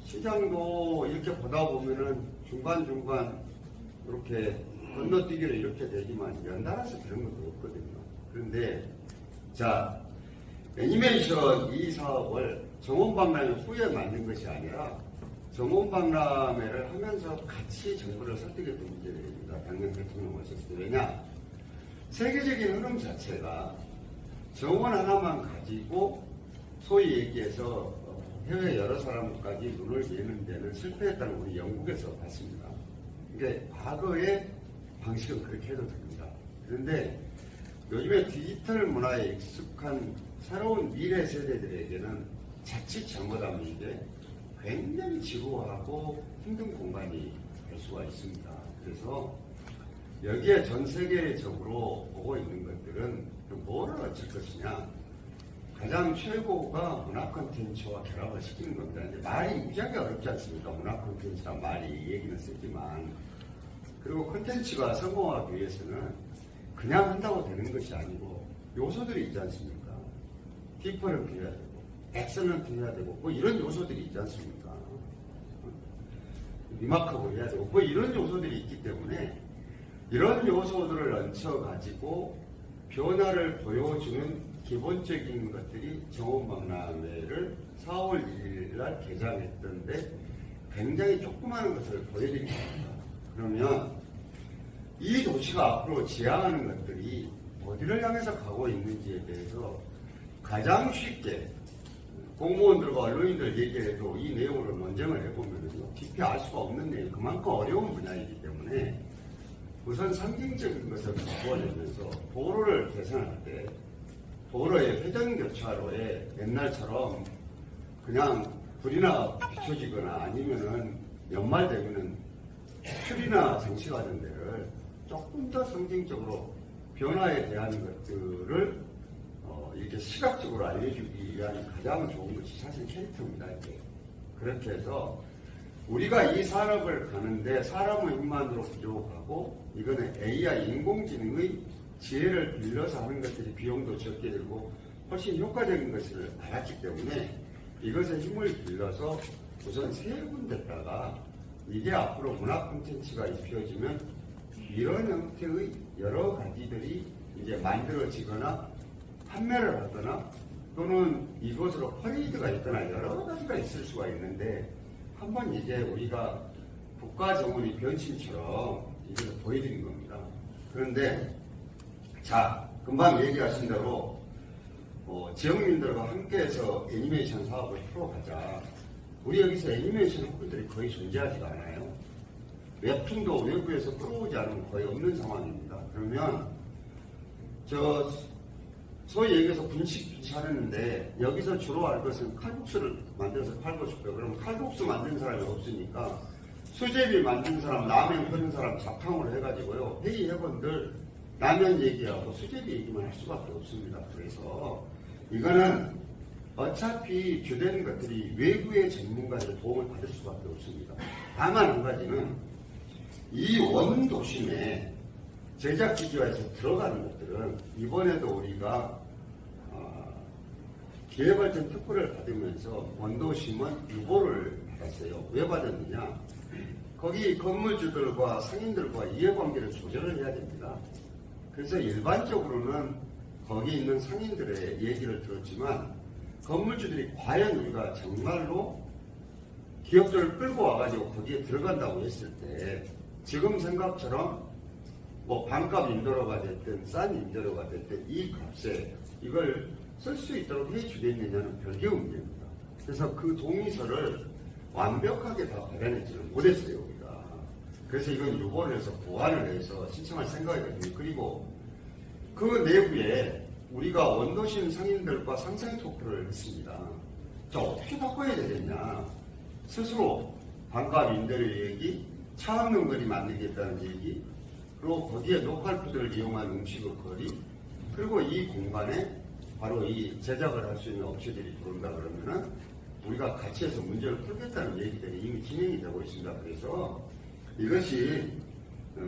시장도 이렇게 보다 보면은 중간중간 이렇게 건너뛰기를 이렇게 되지만 연달아서 그런 것도 없거든요. 그런데 자 애니메이션 이 사업을 정원박람회 후에 만든 것이 아니라 정원박람회를 하면서 같이 정부를 설득했던 문제입니다. 당연 대통령 오셨을 때. 왜냐? 세계적인 흐름 자체가 정원 하나만 가지고 소위 얘기해서 해외 여러 사람까지 눈을 예는 데는 실패했다는 우리 영국에서 봤습니다. 그러니까 과거의 방식은 그렇게 해도 됩니다. 그런데 요즘에 디지털 문화에 익숙한 새로운 미래 세대들에게는 자칫 잘못하면 이게 굉장히 지루하고 힘든 공간이 될 수가 있습니다. 그래서 여기에 전 세계적으로 보고 있는 것들은 뭐를 어쩔 것이냐. 가장 최고가 문화 콘텐츠와 결합을 시키는 겁니다. 이제 말이 무지하게 어렵지 않습니까? 문화 콘텐츠란 말이 얘기는 쓰지만. 그리고 콘텐츠가 성공하기 위해서는 그냥 한다고 되는 것이 아니고 요소들이 있지 않습니까? 디퍼런트 해야 되고, 엑셀런트 해야 되고, 뭐 이런 요소들이 있지 않습니까? 리마커블 해야 되고, 뭐 이런 요소들이 있기 때문에 이런 요소들을 얹혀가지고 변화를 보여주는 기본적인 것들이 정원박람회를 4월 1일 날 개장했던데 굉장히 조그마한 것을 보여드린 겁니다. 그러면 이 도시가 앞으로 지향하는 것들이 어디를 향해서 가고 있는지에 대해서 가장 쉽게 공무원들과 언론인들 얘기해도 이 내용으로 논쟁을 해보면요 깊이 알 수가 없는 내용, 그만큼 어려운 분야이기 때문에 우선 상징적인 것을 바꿔내면서 도로를 개선할 때 도로의 회전교차로에 옛날처럼 그냥 불이나 비춰지거나 아니면은 연말 되면은 큐리나 장식하는 데를 조금 더 상징적으로 변화에 대한 것들을 이렇게 시각적으로 알려주기 위한 가장 좋은 것이 사실 캐릭터입니다. 이게. 그렇게 해서 우리가 이 산업을 가는데 사람의 힘만으로 부족하고 이거는 AI 인공지능의 지혜를 빌려서 하는 것들이 비용도 적게 들고 훨씬 효과적인 것을 알았기 때문에 이것의 힘을 빌려서 우선 세 군데다가 이게 앞으로 문화 콘텐츠가 입혀지면 이런 형태의 여러 가지들이 이제 만들어지거나 판매를 하거나 또는 이것으로 퍼레이드가 있거나 여러 가지가 있을 수가 있는데 한번 이제 우리가 국가정원이 변신처럼 이걸 보여드린 겁니다. 그런데 자, 금방 얘기하신 대로 지역민들과 함께해서 애니메이션 사업을 풀어가자. 우리 여기서 애니메이션 학부들이 거의 존재하지가 않아요. 웹툰도 외부에서 끌어오지 않으면 거의 없는 상황입니다. 그러면 소위 얘기해서 분식 차렸는데 여기서 주로 할 것은 칼국수를 만들어서 팔고 싶어요. 그러면 칼국수 만든 사람이 없으니까 수제비 만든 사람, 라면 끓는 사람 자탕으로 해가지고요. 회의회원들 라면 얘기하고 수제비 얘기만 할 수밖에 없습니다. 그래서 이거는 어차피 주된 것들이 외부의 전문가들의 도움을 받을 수밖에 없습니다. 다만 한 가지는 이 원도심에 제작 기지화에서 들어가는 것들은 이번에도 우리가 기회발전 특구를 받으면서 원도심은 유보를 받았어요. 왜 받았느냐? 거기 건물주들과 상인들과 이해관계를 조절을 해야 됩니다. 그래서 일반적으로는 거기 있는 상인들의 얘기를 들었지만 건물주들이 과연 우리가 정말로 기업들을 끌고 와가지고 거기에 들어간다고 했을 때 지금 생각처럼 뭐 반값 임대료가 됐든 싼 임대료가 됐든 이 값에 이걸 쓸 수 있도록 해주겠느냐는 별개의 문제입니다. 그래서 그 동의서를 완벽하게 다 발견하지는 못했어요, 우리가. 그래서 이건 유보를 해서 보완을 해서 신청할 생각이거든요. 그리고 그 내부에 우리가 원도심 상인들과 상생 토크를 했습니다. 자, 어떻게 바꿔야 되겠냐. 스스로 반값 임대료 얘기, 차 없는 거리 만들겠다는 얘기, 그리고 거기에 로컬 푸드를 이용한 음식의 거리, 그리고 이 공간에 바로 이 제작을 할 수 있는 업체들이 들어온다 그러면은 우리가 같이 해서 문제를 풀겠다는 얘기들이 이미 진행이 되고 있습니다. 그래서 이것이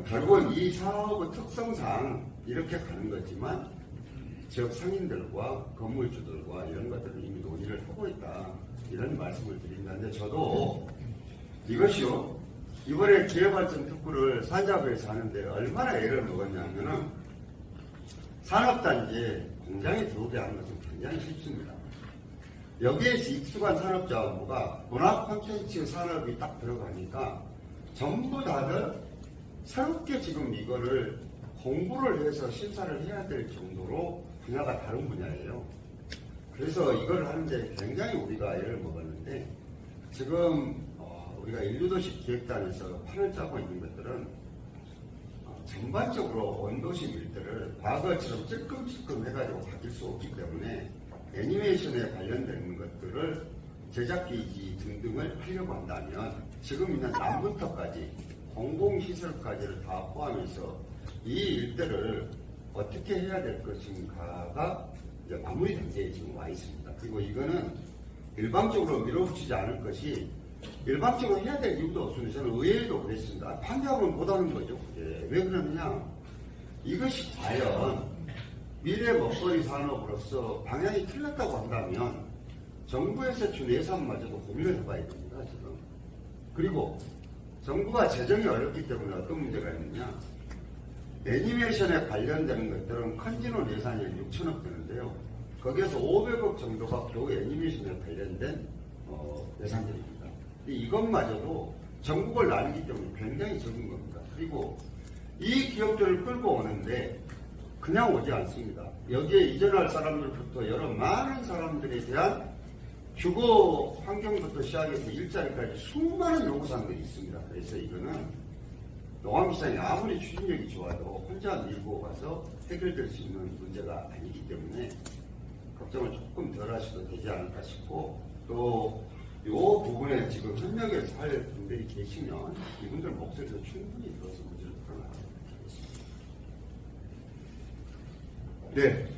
결국은 이 사업의 특성상 이렇게 가는 거지만 지역 상인들과 건물주들과 이런 것들을 이미 논의를 하고 있다. 이런 말씀을 드린다는데 저도 이것이요. 이번에 기회발전 특구를 산자부에서 하는데 얼마나 애를 먹었냐면은 산업단지에 공장에 들어오게 하는 것은 굉장히 쉽습니다. 여기에서 익숙한 산업자원부가 문화 콘텐츠 산업이 딱 들어가니까 전부 다들 새롭게 지금 이거를 공부를 해서 심사를 해야 될 정도로 분야가 다른 분야예요. 그래서 이걸 하는데 굉장히 우리가 애를 먹었는데 지금 우리가 인류도시 기획단에서 판을 짜고 있는 것들은 전반적으로 원도심 일대를 과거처럼 찔끔찔끔 해가지고 가질 수 없기 때문에 애니메이션에 관련된 것들을 제작기지 등등을 하려고 한다면 지금 있는 남부터까지 공공시설까지를 다 포함해서 이 일대를 어떻게 해야 될 것인가가 이제 마무리 단계에 지금 와 있습니다. 그리고 이거는 일방적으로 밀어붙이지 않을 것이 일방적으로 해야 될 이유도 없습니다. 저는 의회에도 그랬습니다. 판결은 못하는 거죠. 그게. 왜 그러느냐? 이것이 과연 미래 먹거리 산업으로서 방향이 틀렸다고 한다면 정부에서 준 예산마저도 고민을 해봐야 됩니다. 지금. 그리고 정부가 재정이 어렵기 때문에 어떤 문제가 있느냐? 애니메이션에 관련되는 것들은 컨지논 예산이 6천억 되는데요. 거기에서 500억 정도가 겨우 애니메이션에 관련된 예산들입니다. 이것마저도 전국을 나누기 때문에 굉장히 적은 겁니다. 그리고 이 기업들을 끌고 오는데 그냥 오지 않습니다. 여기에 이전할 사람들부터 여러 많은 사람들에 대한 주거 환경부터 시작해서 일자리까지 수많은 요구사항들이 있습니다. 그래서 이거는 농암시장이 아무리 추진력이 좋아도 혼자 밀고 가서 해결될 수 있는 문제가 아니기 때문에 걱정을 조금 덜 하셔도 되지 않을까 싶고 또 이 부분에 지금 협력해서 할 분들이 계시면 이분들 목소리도 충분히 들어서 문제를 풀어나가도록 하겠습니다. 네.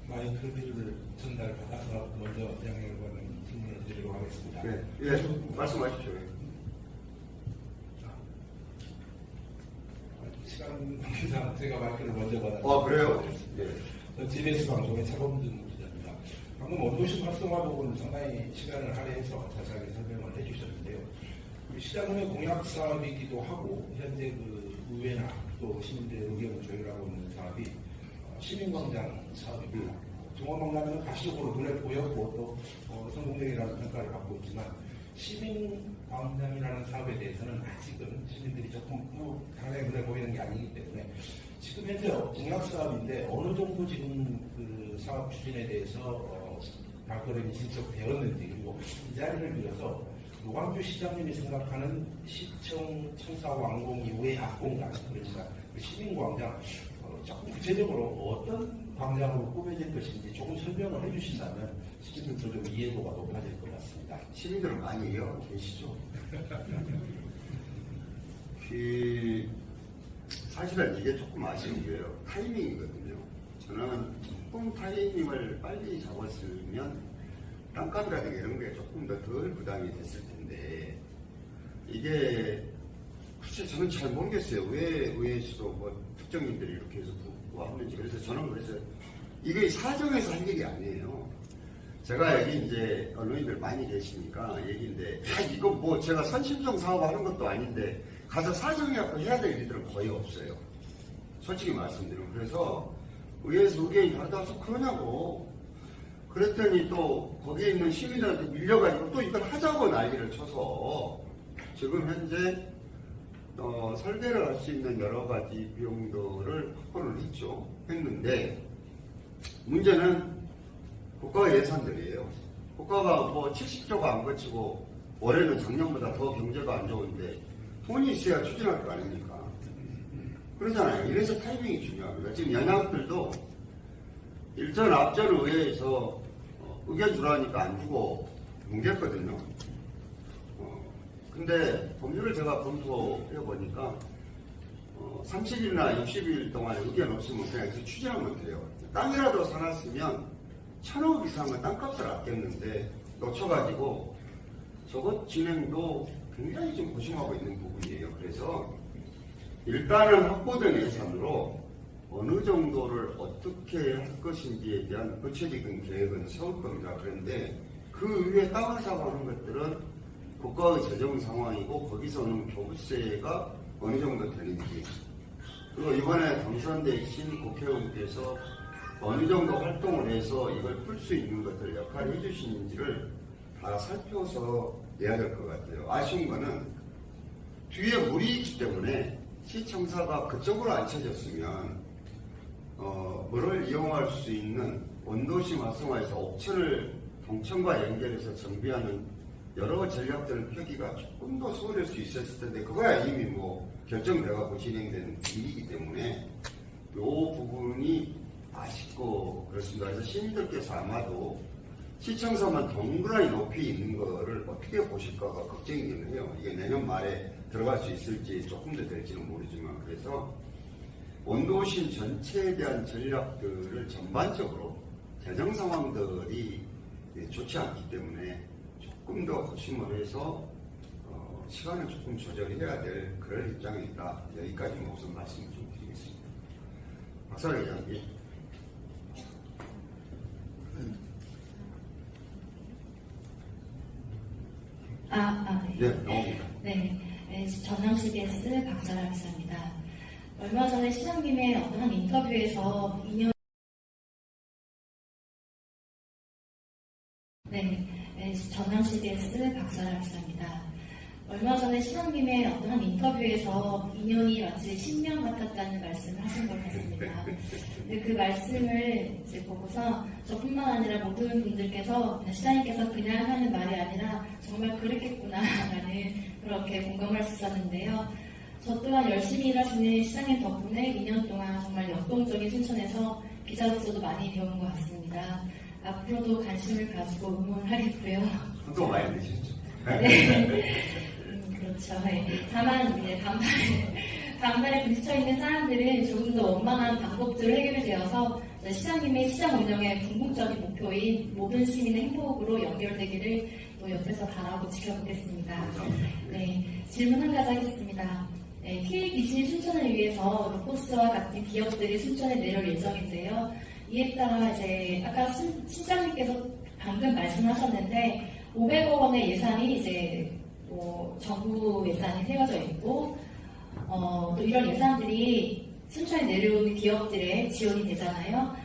마이크를 전달받아서 먼저 양해관은 질문을 드리도록 하겠습니다. 네. 예, 말씀하십시오. 시간 관계상 제가 마이크를 먼저 받았습니다. 그래요? 네. TBS 방송의 차범준 기자입니다. 방금 원도심 활성화 부분 상당히 시간을 할애해서 자세하게 설명을 해주셨는데요. 시장의 공약 사업이기도 하고 현재 그 의회나 또 시민들의 의견을 조율하고 있는 사업이 시민광장 사업입니다. 종합박람회는 가시적으로 눈에 보였고 또 성공적이라는 평가를 받고 있지만 시민광장이라는 사업에 대해서는 아직은 시민들이 조금 당연히 눈에 보이는 게 아니기 때문에 지금 현재 공약 사업인데 어느 정도 지금 그 사업 추진에 대해서 발걸음이 진척되었는지 그리고 이 자리를 빌어서 노광주 시장님이 생각하는 시청 청사 완공 이후의 앞공간 그러니까 그 시민광장 조금 구체적으로 어떤 광장으로 꾸며질 것인지 조금 설명을 해주신다면 시민들도 좀 이해도가 높아질 것 같습니다. 시민들은 많이 이해하고 계시죠? 사실은 이게 조금 아쉬운 게요. 타이밍이거든요. 저는 조금 타이밍을 빨리 잡았으면 땅값이라든가 이런 게 조금 더 덜 부담이 됐을 텐데 이게 사실 저는 잘 모르겠어요. 왜 의회에서도 뭐 특정인들이 이렇게 해서 하는지. 그래서 저는 그래서 이게 사정에서 할 일이 아니에요. 제가 여기 이제 언론인들 많이 계시니까 얘기인데, 이거 뭐 제가 선심성 사업하는 것도 아닌데 가서 사정해갖고 해야 될 일들은 거의 없어요. 솔직히 말씀드리면. 그래서 의회에서 의견이 다르다서 그러냐고. 그랬더니 또 거기에 있는 시민들한테 밀려가지고 또 이걸 하자고 난리를 쳐서 지금 현재 설계를 할 수 있는 여러 가지 비용들을 확보를 했는데 문제는 국가 예산들이에요. 국가가 뭐 70조가 안 거치고 올해는 작년보다 더 경제가 안 좋은데 돈이 있어야 추진할 거 아닙니까? 그러잖아요. 이래서 타이밍이 중요합니다. 지금 연합들도 일전 앞전 의회에서 의견 주라니까 안 주고 뭉갰거든요. 근데 법률을 제가 검토해 보니까 30일이나 60일 동안 의견 없으면 그냥 계속 추진하면 돼요. 땅이라도 사놨으면 1,000억 이상은 땅값을 아꼈는데 놓쳐가지고 저것 진행도 굉장히 좀 고심하고 있는 부분이에요. 그래서 일단은 확보된 예산으로 어느 정도를 어떻게 할 것인지에 대한 구체적인 계획은 세울 겁니다. 그런데 그 위에 땅을 사고 하는 것들은 국가의 재정 상황이고 거기서 오는 교부세가 어느 정도 되는지, 그리고 이번에 당선되신 국회의원께서 어느 정도 활동을 해서 이걸 풀 수 있는 것들 역할을 해주시는지를 다 살펴서 내야 될 것 같아요. 아쉬운 거는 뒤에 물이 있기 때문에 시청사가 그쪽으로 안 쳐졌으면 물을 이용할 수 있는 원도심 활성화에서 옥천을 동천과 연결해서 정비하는 여러 전략들을 펴기가 조금 더 수월할 수 있었을 텐데 그거야 이미 뭐 결정돼갖고 진행된 일이기 때문에 이 부분이 아쉽고 그렇습니다. 그래서 시민들께서 아마도 시청사만 덩그러니 높이 있는 거를 어떻게 보실까가 걱정이긴 해요. 이게 내년 말에 들어갈 수 있을지 조금 더 될지는 모르지만, 그래서 원도심 전체에 대한 전략들을 전반적으로 재정 상황들이 좋지 않기 때문에 조금 더 고심을 해서 시간을 조금 조절해야 될 그런 입장에 있다. 여기까지만 우선 말씀을 좀 드리겠습니다. 박사님 이야기. 네, 나옵니다. 네, 전남 CBS 박사라 기자입니다. 얼마 전에 시장님의 어떤 인터뷰에서 2년 전남 CBS 박사라 기자입니다. 얼마 전에 시장님의 어떤 인터뷰에서 2년이 마치 10년 같았다는 말씀을 하신 것 같습니다. 근데 그 말씀을 이제 보고서 저뿐만 아니라 모든 분들께서 시장님께서 그냥 하는 말이 아니라 정말 그랬겠구나라는 그렇게 공감할 수 있었는데요. 저 또한 열심히 일하시는 시장님 덕분에 2년 동안 정말 역동적인 춘천에서 기자로서도 많이 배운 것 같습니다. 앞으로도 관심을 가지고 응원하겠고요. 또 많이 드셨죠? 네. 그렇죠. 네. 다만 이제 반발에 부딪혀 있는 사람들은 조금 더 원만한 방법들을 해결이 되어서 시장님의 시장 운영의 궁극적인 목표인 모든 시민의 행복으로 연결되기를 또 옆에서 바라고 지켜보겠습니다. 네, 질문 한 가지 하겠습니다. 네, K비즈니스 춘천을 위해서 로포스와 같은 기업들이 춘천에 내려올 예정인데요. 이에 따라 이제 아까 시장님께서 방금 말씀하셨는데 500억 원의 예산이 이제 정부 예산이 세워져 있고 또 이런 예산들이 춘천에 내려오는 기업들의 지원이 되잖아요.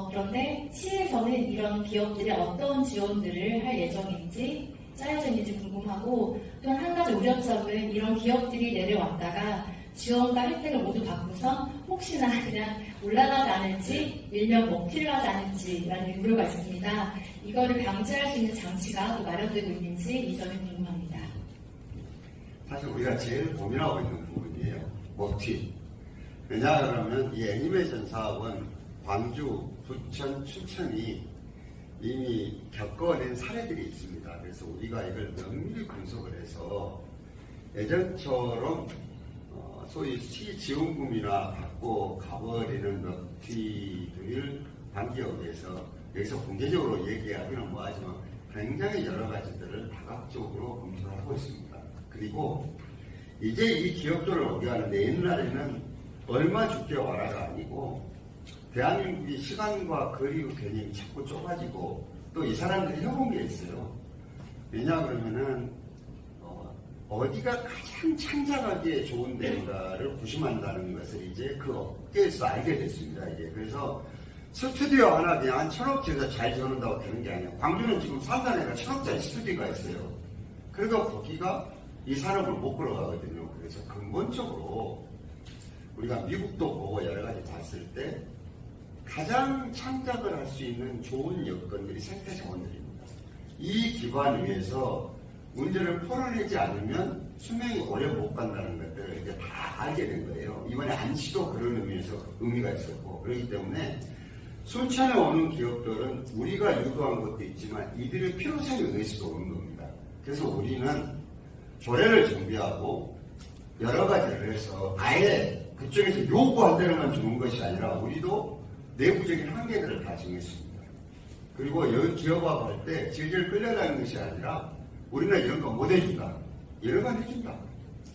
그런데 시에서는 이런 기업들이 어떤 지원들을 할 예정인지 짜여져 있는지 궁금하고, 또 한 가지 우려점은 이런 기업들이 내려왔다가 지원과 혜택을 모두 받고서 혹시나 그냥 올라가지 않을지 일명 먹튀를 하지 않을지라는 우려가 있습니다. 이거를 방지할 수 있는 장치가 또 마련되고 있는지 이 점이 궁금합니다. 사실 우리가 제일 고민하고 있는 부분이에요. 먹튀. 왜냐하면 이 애니메이션 사업은 광주, 부천, 춘천이 이미 겪어낸 사례들이 있습니다. 그래서 우리가 이걸 면밀히 분석을 해서 예전처럼 소위 시지원금이나 받고 가버리는 먹튀들을 방지하기 위해서 여기서 공개적으로 얘기하기는 뭐하지만 굉장히 여러 가지들을 다각적으로 검토를 하고 있습니다. 그리고 이제 이 기업들을 오게 하는데 옛날에는 얼마 줄게 와라가 아니고 대한민국이 시간과 거리 개념이 자꾸 좁아지고 또 이 사람들이 해본 게 있어요. 왜냐 그러면은 어디가 가장 창작하기에 좋은 데인가를 구심한다는 것을 이제 그 업계에서 알게 됐습니다. 이제 그래서 스튜디오 하나 그냥 한 1,000억 들여서 잘 지어놓는다고 되는 게 아니에요. 광주는 지금 산단에가 1,000억짜리 스튜디오가 있어요. 그러니까 거기가 이 산업을 못 끌어가거든요. 그래서 근본적으로 우리가 미국도 보고 여러 가지 봤을 때 가장 창작을 할 수 있는 좋은 여건들이 생태 자원들입니다. 이 기반 위에서 문제를 풀어내지 않으면 수명이 오래 못 간다는 것들을 이제 다 알게 된 거예요. 이번에 안치도 그런 의미에서 의미가 있었고 그렇기 때문에 순천에 오는 기업들은 우리가 유도한 것도 있지만 이들의 필요성에 의해서도 오는 겁니다. 그래서 우리는 조례를 정비하고 여러 가지를 해서 아예 그쪽에서 요구한 대로만 주는 것이 아니라 우리도 내부적인 한계들을 다 정했습니다. 그리고 여기 기업하고 할 때 질질 끌려가는 것이 아니라 우리는 이런 거 못 해준다. 이런 건 해준다.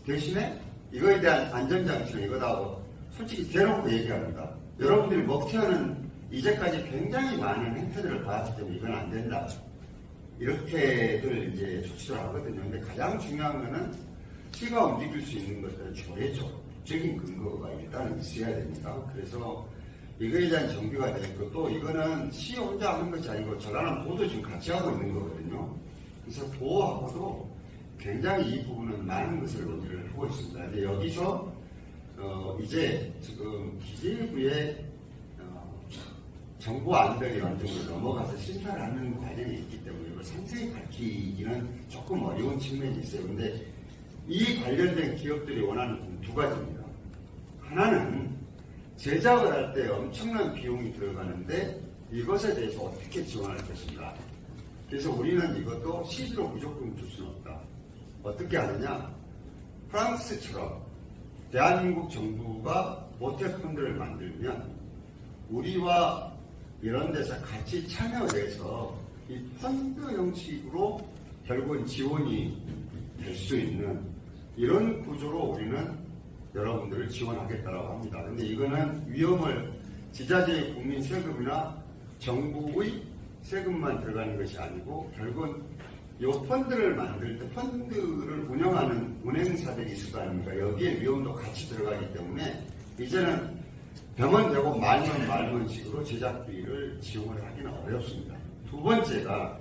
대신에 이거에 대한 안전장치는 이거다고 솔직히 대놓고 얘기합니다. 여러분들이 먹튀하는 이제까지 굉장히 많은 행태들을 봐왔기 때문에 이건 안 된다. 이렇게들 이제 조치를 하거든요. 근데 가장 중요한 거는 시가 움직일 수 있는 것들은 조례적인 근거가 일단은 있어야 됩니다. 그래서 이거에 대한 정비가 되고 또 이거는 시 혼자 하는 것이 아니고 저라는 보도 지금 같이 하고 있는 거거든요. 그래서 보호하고도 굉장히 이 부분은 많은 것을 논의를 하고 있습니다. 근데 여기서 이제 지금 기재부의 정보 안배리 완전으로 넘어가서 심사를 하는 과정이 있기 때문에 이걸 상세히 밝히기는 조금 어려운 측면이 있어요. 근데 이 관련된 기업들이 원하는 건 두 가지입니다. 하나는 제작을 할 때 엄청난 비용이 들어가는데 이것에 대해서 어떻게 지원할 것인가. 그래서 우리는 이것도 CG로 무조건 줄 수는 없다. 어떻게 하느냐. 프랑스처럼 대한민국 정부가 모태펀드를 만들면 우리와 이런 데서 같이 참여해서 이 펀드 형식으로 결국은 지원이 될 수 있는 이런 구조로 우리는 여러분들을 지원하겠다고 합니다. 근데 이거는 위험을 지자체의 국민 세금이나 정부의 세금만 들어가는 것이 아니고 결국은 이 펀드를 만들 때 펀드를 운영하는 은행사들이 있을 거 아닙니까? 여기에 위험도 같이 들어가기 때문에 이제는 되면 되고 말면 식으로 제작비를 지원을 하기는 어렵습니다. 두 번째가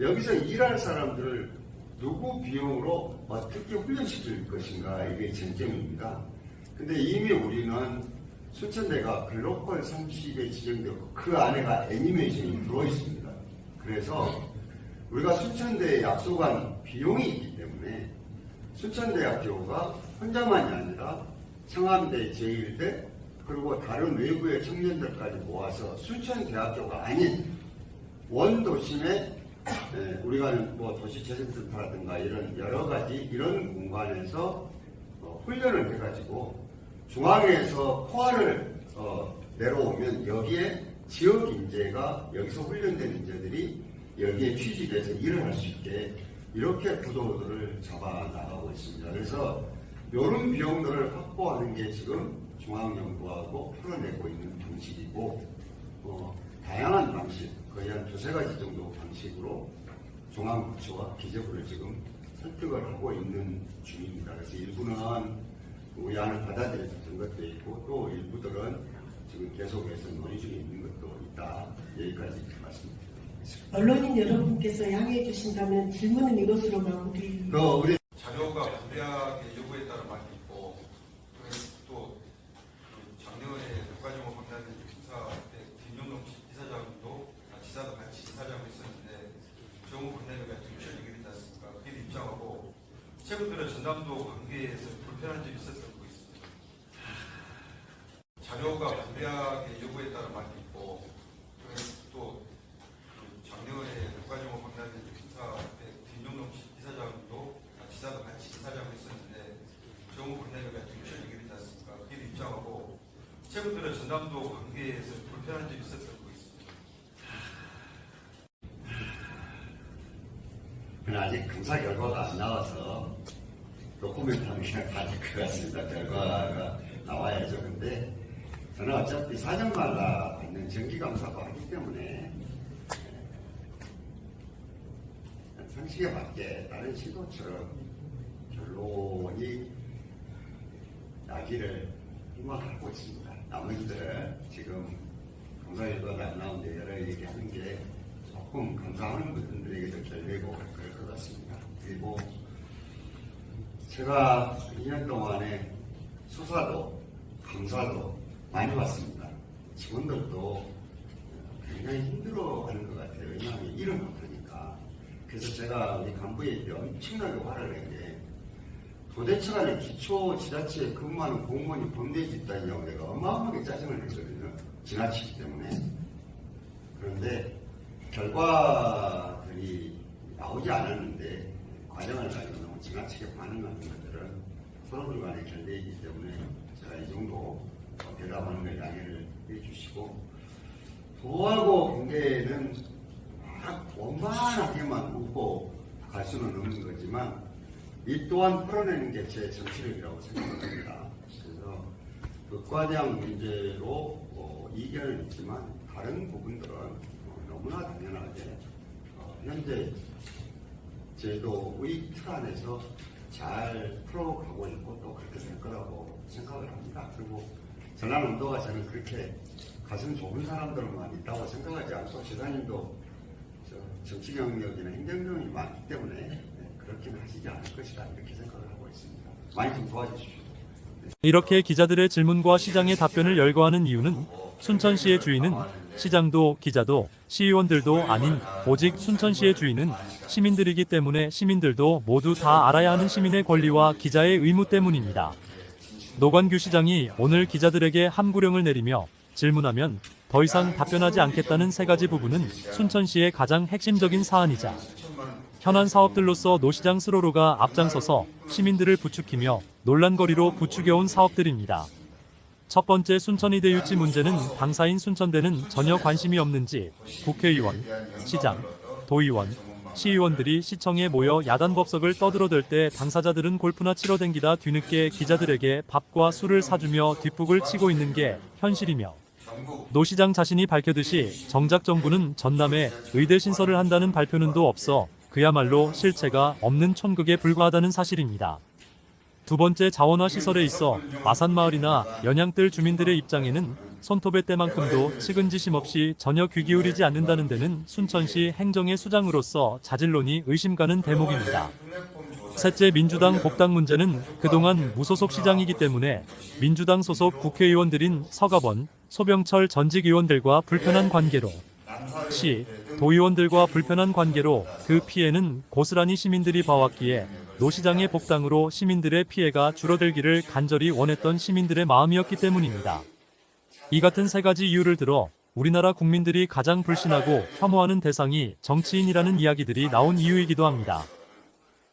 여기서 일할 사람들을 누구 비용으로 어떻게 훈련시킬 것인가 이게 쟁점입니다. 근데 이미 우리는 순천대가 글로벌 30에 지정되고 그 안에가 애니메이션이 들어있습니다. 그래서 우리가 순천대에 약속한 비용이 있기 때문에 순천대학교가 혼자만이 아니라 청암대, 제1대 그리고 다른 외부의 청년들까지 모아서 순천대학교가 아닌 원도심의 우리가 뭐 도시재생센터라든가 이런 여러 가지 이런 공간에서 훈련을 해가지고 중앙에서 코아를 내려오면 여기에 지역 인재가 여기서 훈련된 인재들이 여기에 취직해서 일을 할 수 있게 이렇게 구도들을 잡아 나가고 있습니다. 그래서 이런 비용들을 확보하는 게 지금 중앙정부하고 풀어내고 있는 방식이고 다양한 방식 거의 한 두세 가지 정도 방식으로 중앙부처와 기재부를 지금 설득을 하고 있는 중입니다. 그래서 일부는 우리 안을 받아들여진 것도 있고 또 일부들은 지금 계속해서 논의 중에 있는 것도 있다. 여기까지 말씀드리겠습니다. 언론인 여러분께서 양해해 주신다면 질문은 이것으로 마무리. 우리 자료가 부대학의 요구에 따라 많이 있고 또 작년에 국가정보 방탄 행사 때 김용동 이사장도 지사도 같이 이사장을 했었는데 정부 관계가 뒷처리가 되지 않습니까? 그게 입장하고 최근 들어 전남도 관계에서 불편한 점이 있었던 거 있습니다. 자료가 부대학의 요구에 따라 많이 있고 또 작년에 국가정보 방탄 행사 때 김용동 이사장도 지사도 같이 이사장을 했었는데 정부 관계가 뒷처리가 되지 않습니까? 그게 입장하고 최근 들어 전남도 관계에서 불편한 점이 있었던 거 있습니다. 아직 감사 결과가 안 나와서 도코멘트하는 게 다 될 것 같습니다. 결과가 나와야죠. 근데 저는 어차피 사정마다 받는 정기감사도 하기 때문에 상식에 맞게 다른 시도처럼 결론이 나기를 희망하고 있습니다. 나머지들은 지금 감사 결과가 안 나오는데 여러 얘기하는 게 조금 감사하는 분들에게도 결례고 그럴 것 같습니다. 그리고 제가 2년 동안에 수사도 감사도 많이 받습니다. 직원들도 굉장히 힘들어하는 것 같아요. 왜냐하면 일을 못하니까. 그래서 제가 우리 간부에 엄청나게 화를 낸 게 도대체 간에 기초지자체에 근무하는 공무원이 범죄에 있다냐고 내가 어마어마하게 짜증을 냈거든요. 지나치기 때문에. 그런데 결과들이 나오지 않았는데 과정을 가지고 너무 지나치게 반응하는 것들은 서로들 간의 결례이기 때문에 제가 이 정도 대답하는 걸 양해를 해주시고 도하고 경계는 막 원만하게만 웃고 갈 수는 없는 거지만 이 또한 풀어내는 게 제 정치력이라고 생각합니다. 그래서 극과대항 문제로 이견은 있지만 다른 부분들은 너무나 당연하게 현재 제도의 틀 안에서 잘 풀어가고 있고 또 그렇게 될 거라고 생각을 합니다. 그리고 전환운동가 저는 그렇게 가슴 좁은 사람들만 있다고 생각하지 않고 지사님도 정치 경력이나 행정 경력이 많기 때문에 그렇게는 하시지 않을 것이다 이렇게 생각을 하고 있습니다. 많이 좀 도와주십시오. 이렇게 기자들의 질문과 시장의 답변을 열거하는 이유는 순천시의 주인은 시장도 기자도 시의원들도 아닌 오직 순천시의 주인은 시민들이기 때문에 시민들도 모두 다 알아야 하는 시민의 권리와 기자의 의무 때문입니다. 노관규 시장이 오늘 기자들에게 함구령을 내리며 질문하면 더 이상 답변하지 않겠다는 세 가지 부분은 순천시의 가장 핵심적인 사안이자 현안 사업들로서 노 시장 스스로가 앞장서서 시민들을 부추기며 논란거리로 부추겨온 사업들입니다. 첫 번째 순천이대 유치 문제는 당사인 순천대는 전혀 관심이 없는지 국회의원, 시장, 도의원, 시의원들이 시청에 모여 야단 법석을 떠들어댈 때 당사자들은 골프나 치러 댕기다 뒤늦게 기자들에게 밥과 술을 사주며 뒷북을 치고 있는 게 현실이며 노 시장 자신이 밝혀듯이 정작 정부는 전남에 의대 신설을 한다는 발표는 도 없어 그야말로 실체가 없는 촌극에 불과하다는 사실입니다. 두 번째 자원화 시설에 있어 마산마을이나 연양뜰 주민들의 입장에는 손톱의 때만큼도 측은지심 없이 전혀 귀 기울이지 않는다는 데는 순천시 행정의 수장으로서 자질론이 의심가는 대목입니다. 셋째 민주당 복당 문제는 그동안 무소속 시장이기 때문에 민주당 소속 국회의원들인 서가번, 소병철 전직 의원들과 불편한 관계로 시, 도의원들과 불편한 관계로 그 피해는 고스란히 시민들이 봐왔기에 노 시장의 복당으로 시민들의 피해가 줄어들기를 간절히 원했던 시민들의 마음이었기 때문입니다. 이 같은 세 가지 이유를 들어 우리나라 국민들이 가장 불신하고 혐오하는 대상이 정치인이라는 이야기들이 나온 이유이기도 합니다.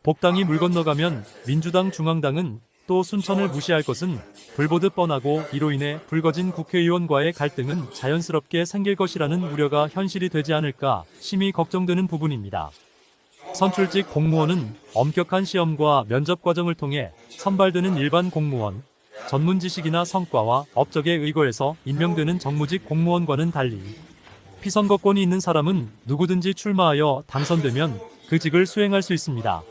복당이 물 건너가면 민주당 중앙당은 또 순천을 무시할 것은 불보듯 뻔하고 이로 인해 불거진 국회의원과의 갈등은 자연스럽게 생길 것이라는 우려가 현실이 되지 않을까 심히 걱정되는 부분입니다. 선출직 공무원은 엄격한 시험과 면접 과정을 통해 선발되는 일반 공무원, 전문 지식이나 성과와 업적에 의거해서 임명되는 정무직 공무원과는 달리 피선거권이 있는 사람은 누구든지 출마하여 당선되면 그 직을 수행할 수 있습니다.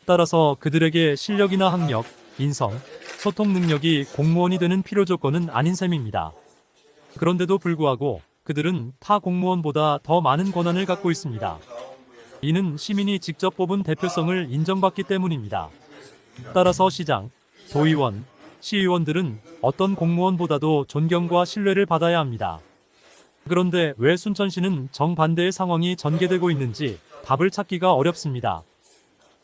따라서 그들에게 실력이나 학력, 인성, 소통 능력이 공무원이 되는 필요 조건은 아닌 셈입니다. 그런데도 불구하고 그들은 타 공무원보다 더 많은 권한을 갖고 있습니다. 이는 시민이 직접 뽑은 대표성을 인정받기 때문입니다. 따라서 시장, 도의원, 시의원들은 어떤 공무원보다도 존경과 신뢰를 받아야 합니다. 그런데 왜 순천시는 정반대의 상황이 전개되고 있는지 답을 찾기가 어렵습니다.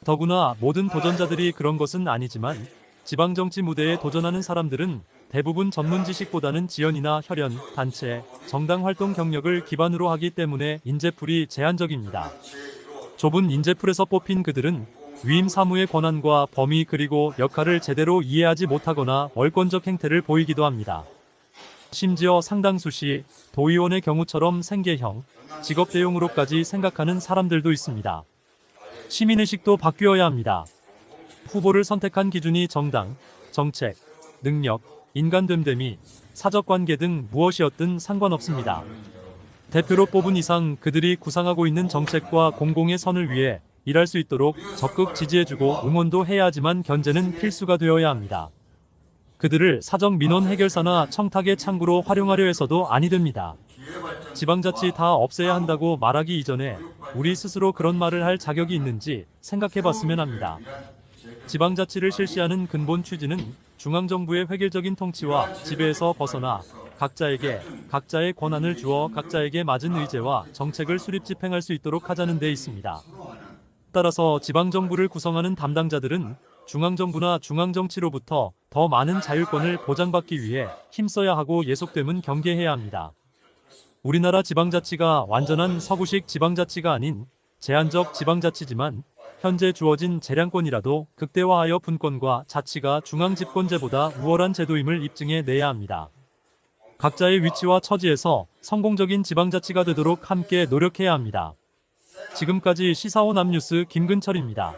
더구나 모든 도전자들이 그런 것은 아니지만 지방정치 무대에 도전하는 사람들은 대부분 전문 지식보다는 지연이나 혈연, 단체, 정당 활동 경력을 기반으로 하기 때문에 인재풀이 제한적입니다. 좁은 인재풀에서 뽑힌 그들은 위임 사무의 권한과 범위 그리고 역할을 제대로 이해하지 못하거나 월권적 행태를 보이기도 합니다. 심지어 상당수시 도의원의 경우처럼 생계형, 직업 대용으로까지 생각하는 사람들도 있습니다. 시민의식도 바뀌어야 합니다. 후보를 선택한 기준이 정당, 정책, 능력, 인간됨 및 사적관계 등 무엇이었든 상관없습니다. 대표로 뽑은 이상 그들이 구상하고 있는 정책과 공공의 선을 위해 일할 수 있도록 적극 지지해주고 응원도 해야 하지만 견제는 필수가 되어야 합니다. 그들을 사정 민원 해결사나 청탁의 창구로 활용하려 해서도 아니 됩니다. 지방자치 다 없애야 한다고 말하기 이전에 우리 스스로 그런 말을 할 자격이 있는지 생각해 봤으면 합니다. 지방자치를 실시하는 근본 취지는 중앙정부의 획일적인 통치와 지배에서 벗어나 각자에게 각자의 권한을 주어 각자에게 맞은 의제와 정책을 수립 집행할 수 있도록 하자는 데 있습니다. 따라서 지방정부를 구성하는 담당자들은 중앙정부나 중앙정치로부터 더 많은 자율권을 보장받기 위해 힘써야 하고 예속됨은 경계해야 합니다. 우리나라 지방자치가 완전한 서구식 지방자치가 아닌 제한적 지방자치지만 현재 주어진 재량권이라도 극대화하여 분권과 자치가 중앙집권제보다 우월한 제도임을 입증해 내야 합니다. 각자의 위치와 처지에서 성공적인 지방자치가 되도록 함께 노력해야 합니다. 지금까지 시사원 암뉴스 김근철입니다.